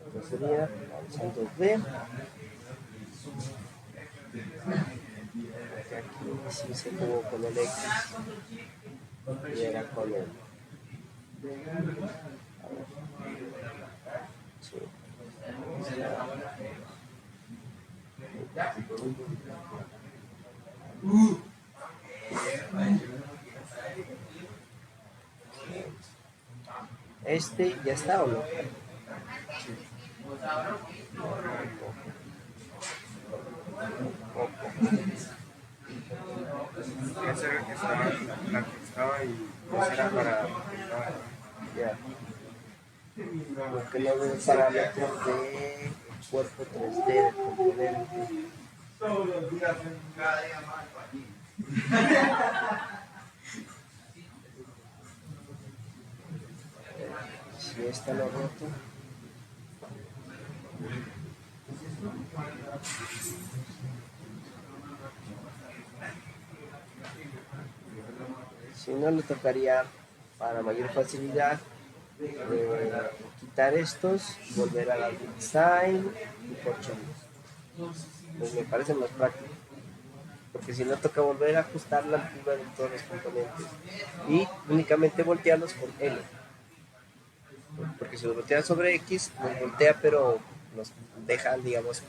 Entonces sería Santos B. Aquí sí se jugó con el X y era con el. Sí. Este ya está, ¿o no? Esa era la que estaba y esa era para... Ya. Porque no veo parámetros de cuerpo 3D del componente. Si esta lo roto. Si no, le tocaría para mayor facilidad quitar estos, volver a la design y corcharlos. Pues me parece más práctico, porque si no toca volver a ajustar la altura de todos los componentes y únicamente voltearlos con L, porque si los voltea sobre X los voltea, pero nos dejan, digamos,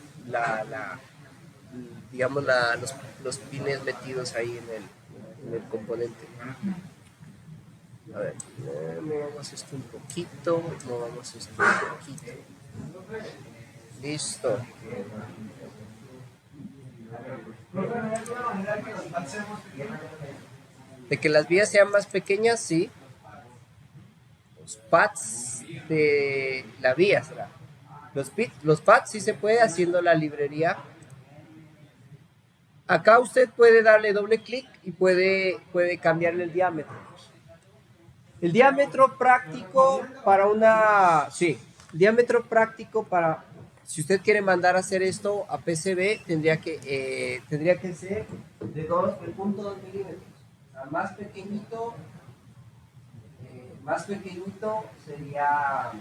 los pines metidos ahí en el componente. A ver, movamos esto un poquito, Listo. De que las vías sean más pequeñas, sí. Los pads de la vía será. Los pads sí se puede haciendo la librería. Acá usted puede darle doble clic y puede cambiarle el diámetro. El diámetro práctico si usted quiere mandar a hacer esto a PCB, tendría que ser de 2.2 milímetros. O sea, más pequeñito sería,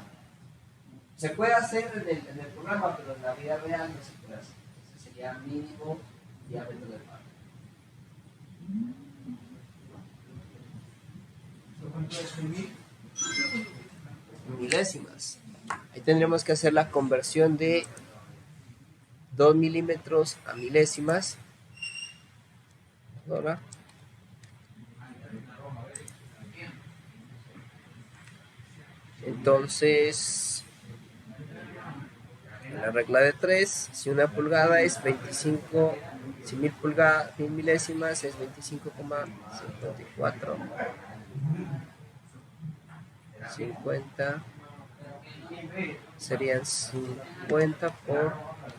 se puede hacer en el programa, pero en la vida real no se puede hacer. Ese sería mínimo diámetro del par. Milésimas. Ahí tendremos que hacer la conversión de 2 milímetros a milésimas. Ahora. Entonces, la regla de 3, si una pulgada es 25, si 1000 milésimas es 25,54. 50 serían 50 por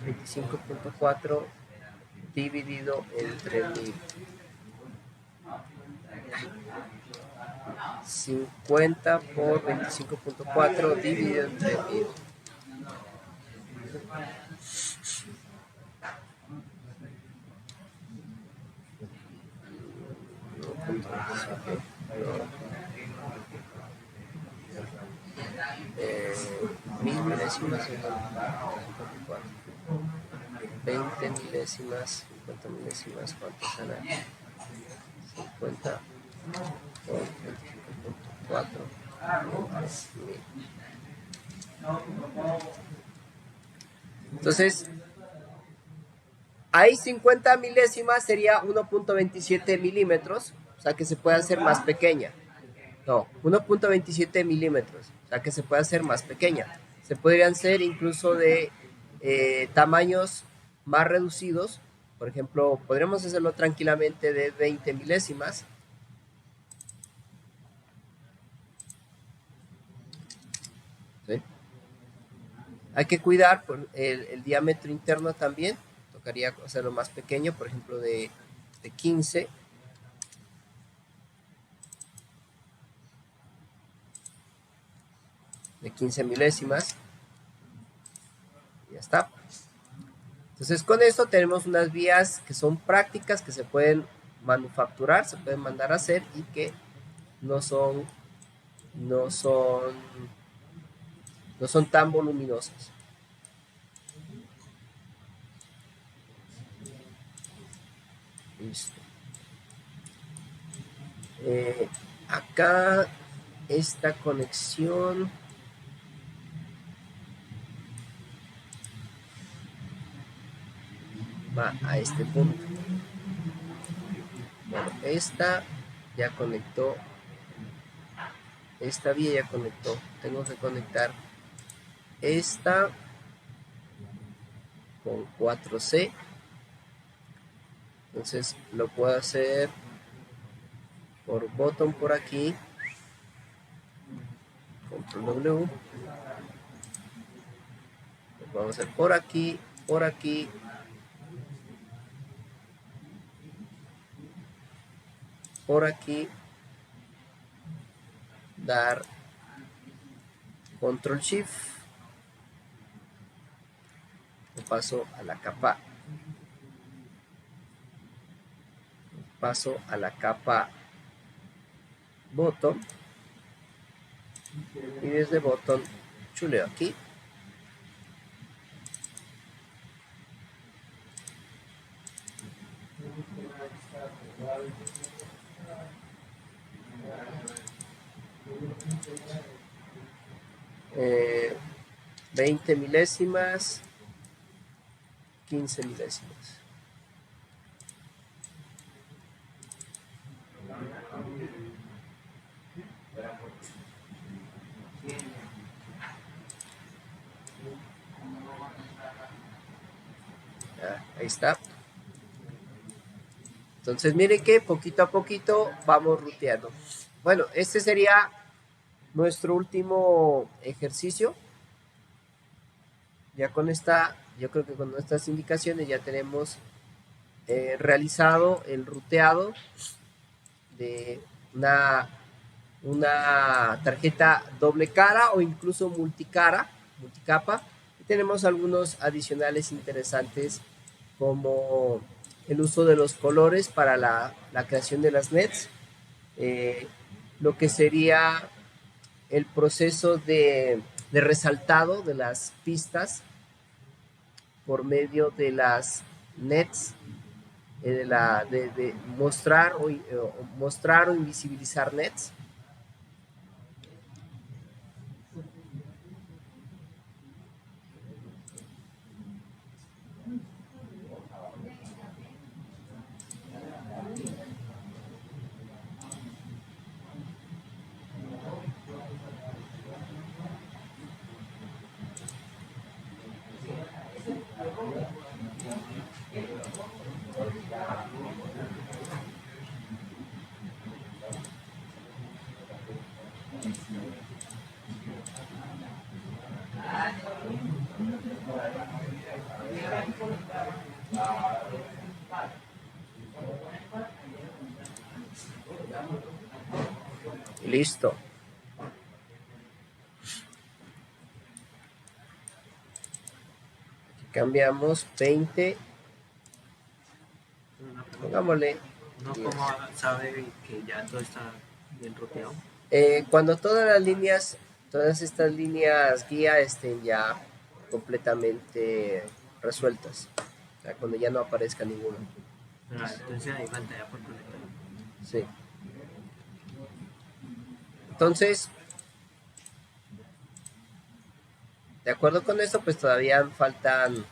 25.4 dividido entre 1000. 50 por 25.4 dividido entre 1000. Mil milésimas, 54. 20 milésimas, 50 milésimas, ¿cuánto será? 50 por 25.4. Entonces, ahí 50 milésimas sería 1.27 milímetros, o sea que se puede hacer más pequeña. No, 1.27 milímetros, o sea que se puede hacer más pequeña. Se podrían ser incluso de tamaños más reducidos. Por ejemplo, podríamos hacerlo tranquilamente de 20 milésimas. ¿Sí? Hay que cuidar por el diámetro interno también. Tocaría hacerlo más pequeño, por ejemplo, de 15. De 15 milésimas. Y ya está. Entonces con esto tenemos unas vías que son prácticas, que se pueden manufacturar, se pueden mandar a hacer y que no son tan voluminosas. Listo. Acá esta conexión va a este punto. Bueno, esta ya conectó. Esta vía ya conectó. Tengo que conectar esta con 4C. Entonces lo puedo hacer por botón por aquí. Control W. Lo vamos a hacer por aquí, por aquí. Por aquí. Dar Control Shift. Lo paso a la capa. Paso a la capa botón. Y desde botón chuleo aquí. Eh, 20 milésimas, 15 milésimas. Ahí está. Entonces miren que poquito a poquito vamos ruteando. Bueno, este sería nuestro último ejercicio. Ya con esta, yo creo que con estas indicaciones ya tenemos realizado el ruteado de una tarjeta doble cara o incluso multicapa. Y tenemos algunos adicionales interesantes como el uso de los colores para la creación de las NETs, lo que sería el proceso de resaltado de las pistas por medio de las NETs, de mostrar o invisibilizar NETs. Listo. Aquí cambiamos 20. Una pregunta. Pongámosle ¿Uno 10. cómo sabe que ya todo está bien roteado? Cuando todas estas líneas guía estén ya completamente resueltas. O sea, cuando ya no aparezca ninguna. Entonces hay pantalla por conectar. Sí. Entonces, de acuerdo con esto, pues todavía faltan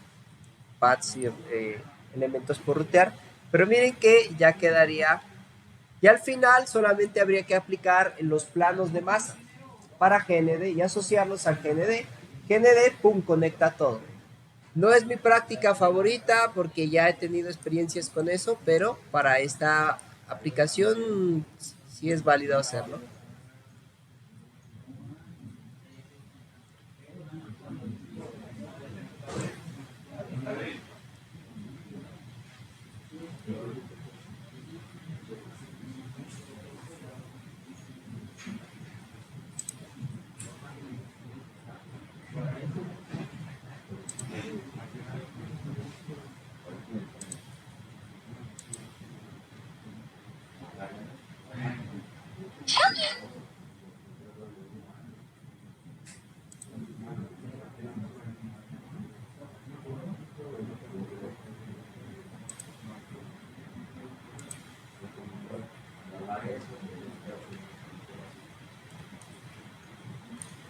paths y elementos por rutear. Pero miren que ya quedaría. Y al final solamente habría que aplicar los planos de masa para GND y asociarlos al GND. GND, pum, conecta todo. No es mi práctica favorita porque ya he tenido experiencias con eso, pero para esta aplicación sí es válido hacerlo.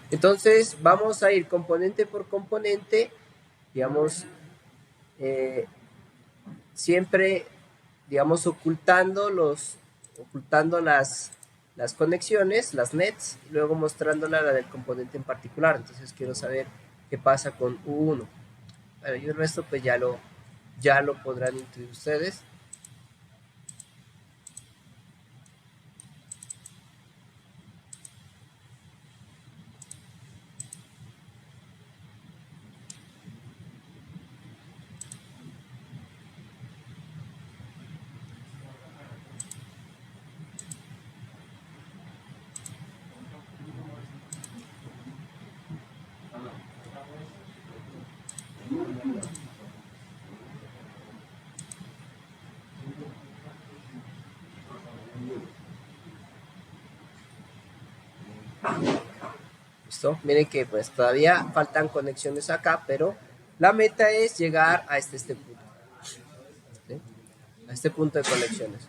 Entonces vamos a ir componente por componente, digamos, siempre, digamos, ocultando las conexiones, las nets, y luego mostrándola la del componente en particular. Entonces quiero saber qué pasa con U1. Bueno, y el resto pues ya lo podrán intuir ustedes. ¿Listo? Miren que pues todavía faltan conexiones acá, pero la meta es llegar a este punto. ¿Sí? A este punto de conexiones.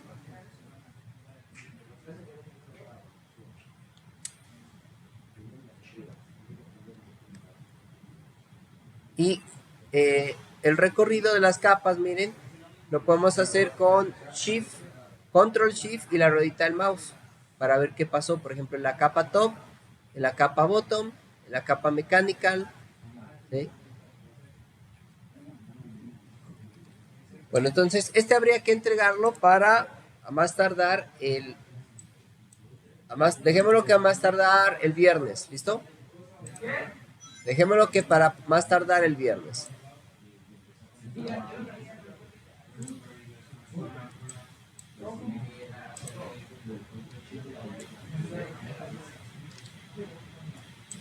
Y el recorrido de las capas, miren, lo podemos hacer con Shift, Control Shift y la ruedita del mouse para ver qué pasó, por ejemplo, en la capa top, en la capa bottom, en la capa mechanical. ¿Sí? Bueno, entonces este habría que entregarlo para a más tardar dejémoslo que a más tardar el viernes, ¿listo? Dejémoslo que para más tardar el viernes.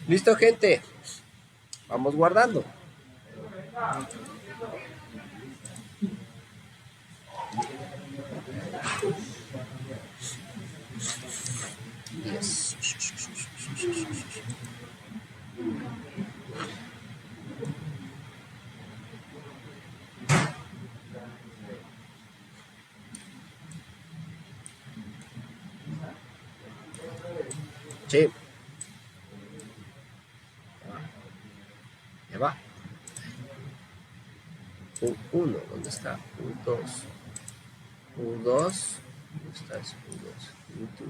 Listo, gente. Vamos guardando. Yes. Sí. Ya va. U1, ¿dónde está? U2. U2. ¿Dónde está ese U2? U2.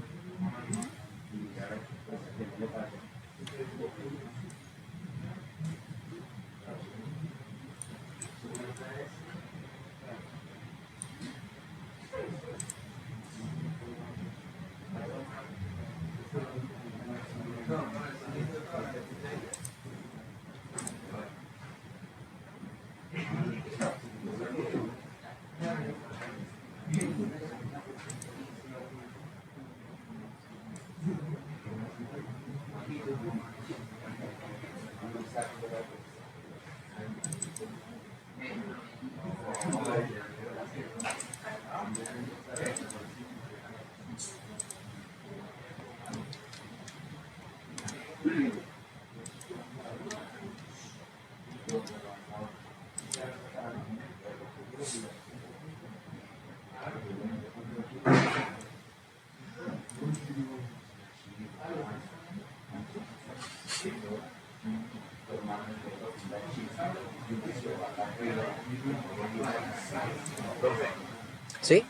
¿Sí?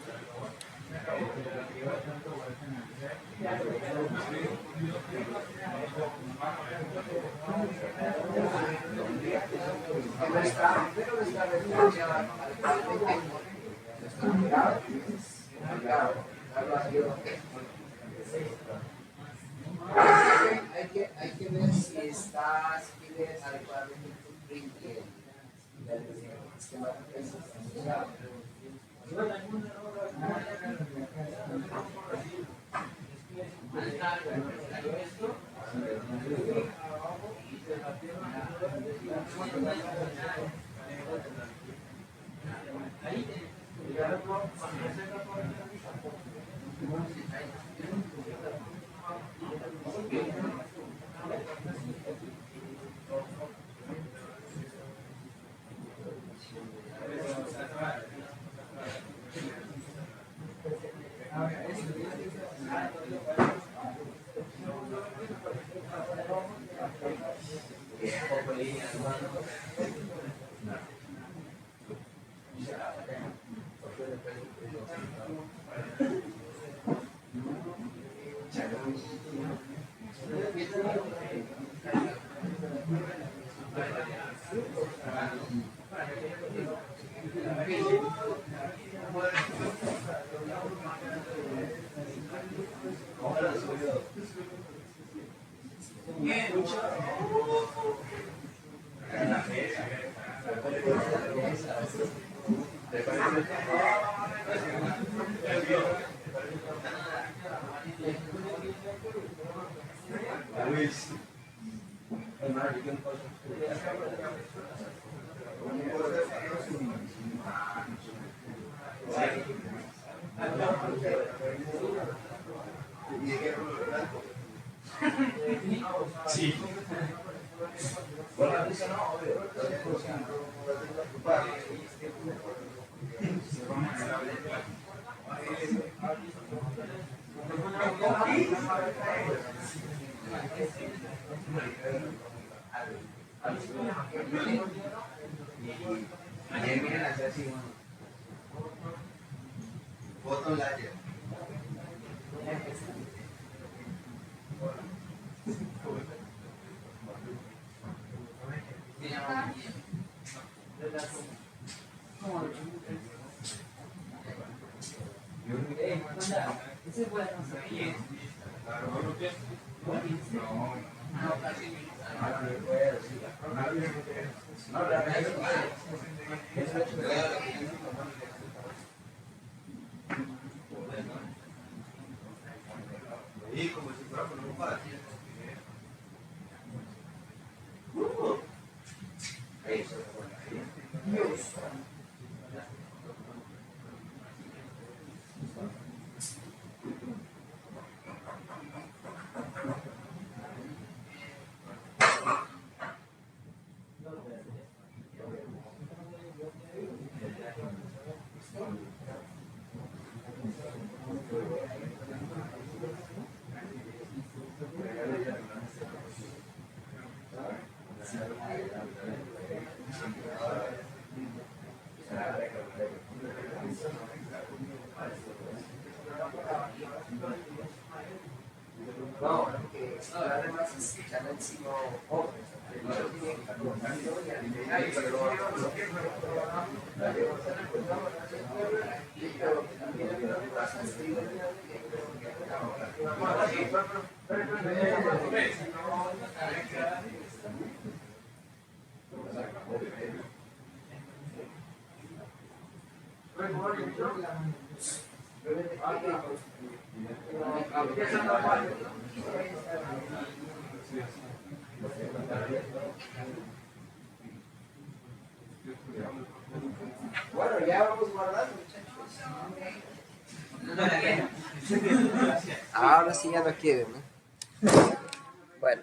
Hay que ver si está, si tiene adecuadamente el footprint y el esquema asociado. No, porque además echarle encima ojos. Bueno, ya vamos guardando, muchachos. Ahora sí ya no quieren, ¿no? Bueno.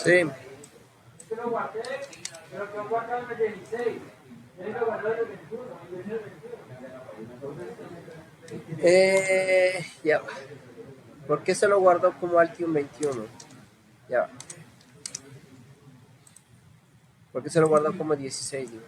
Sí. Ya va. ¿Por qué se lo guardó como Altium 21? Ya va. ¿Por qué se lo guardó como 16? Digo?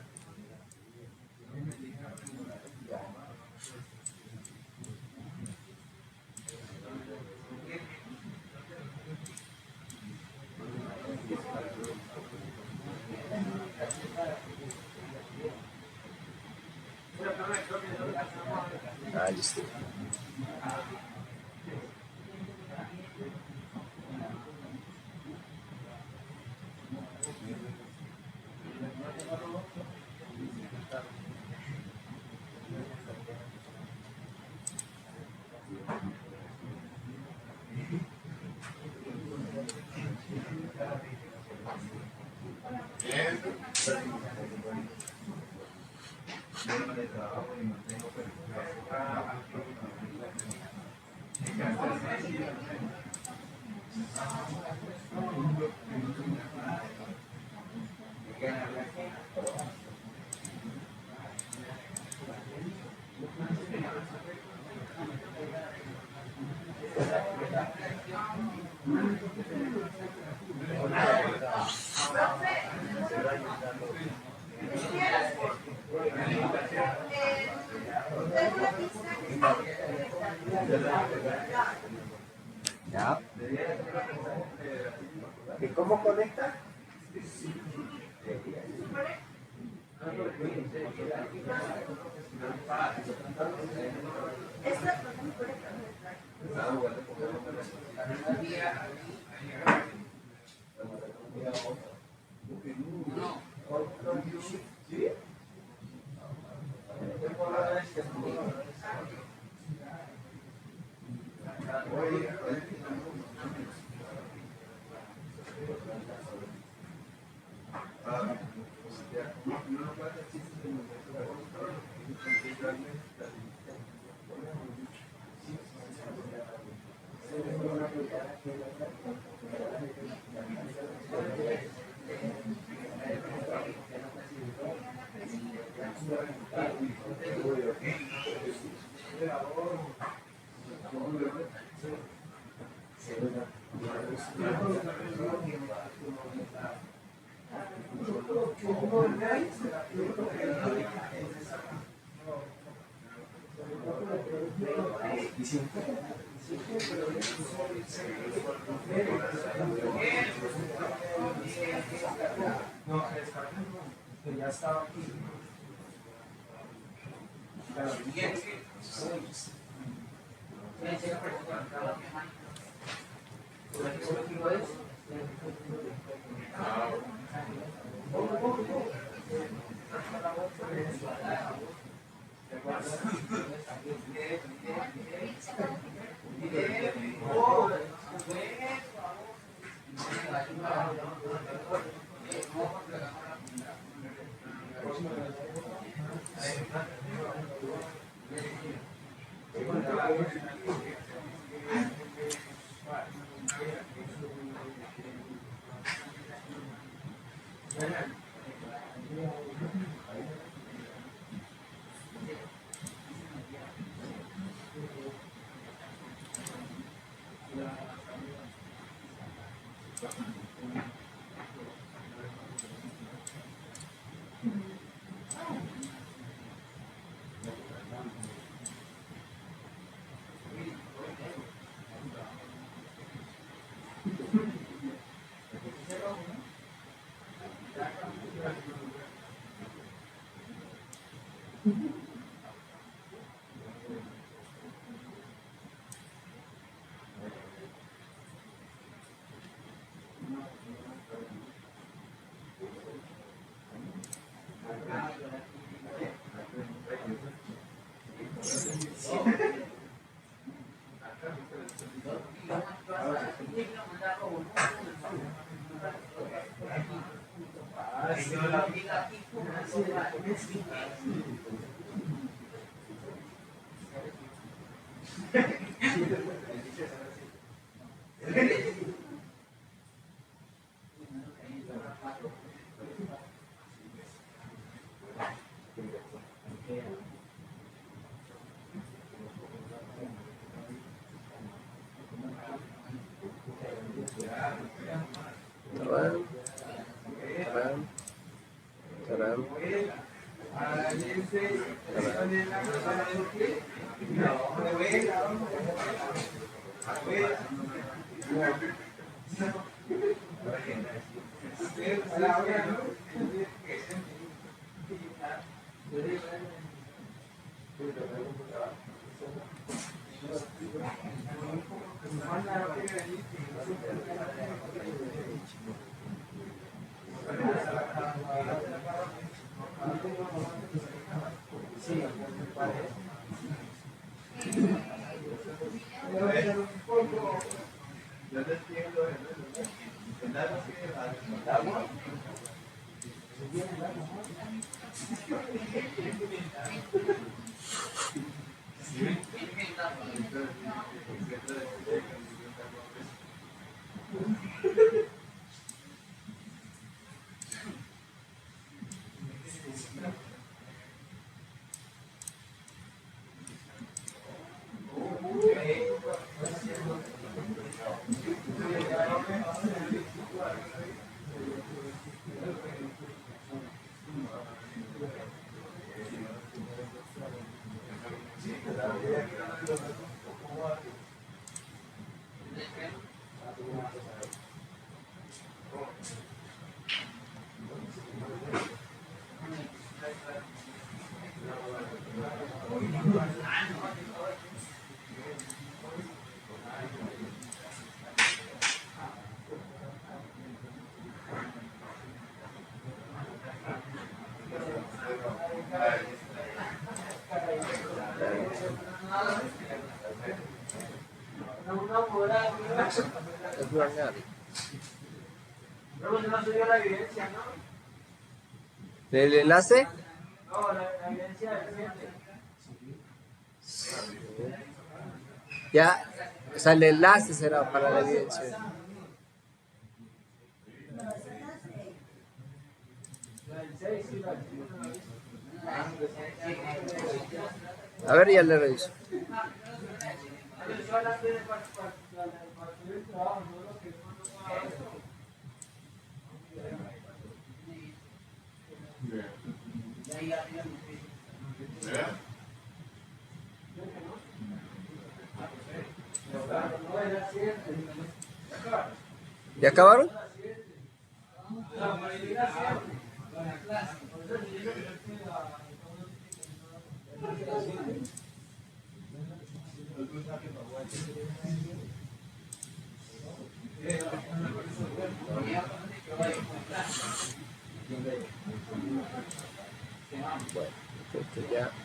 Ya. ¿Y cómo conecta? Es normal. Luego se no subió la evidencia, ¿no? ¿El enlace? No, la evidencia del cliente. Ya, o sea, el enlace será para la evidencia. A ver, ya le reviso. ¿Ya acabaron? Bueno, creo que ya.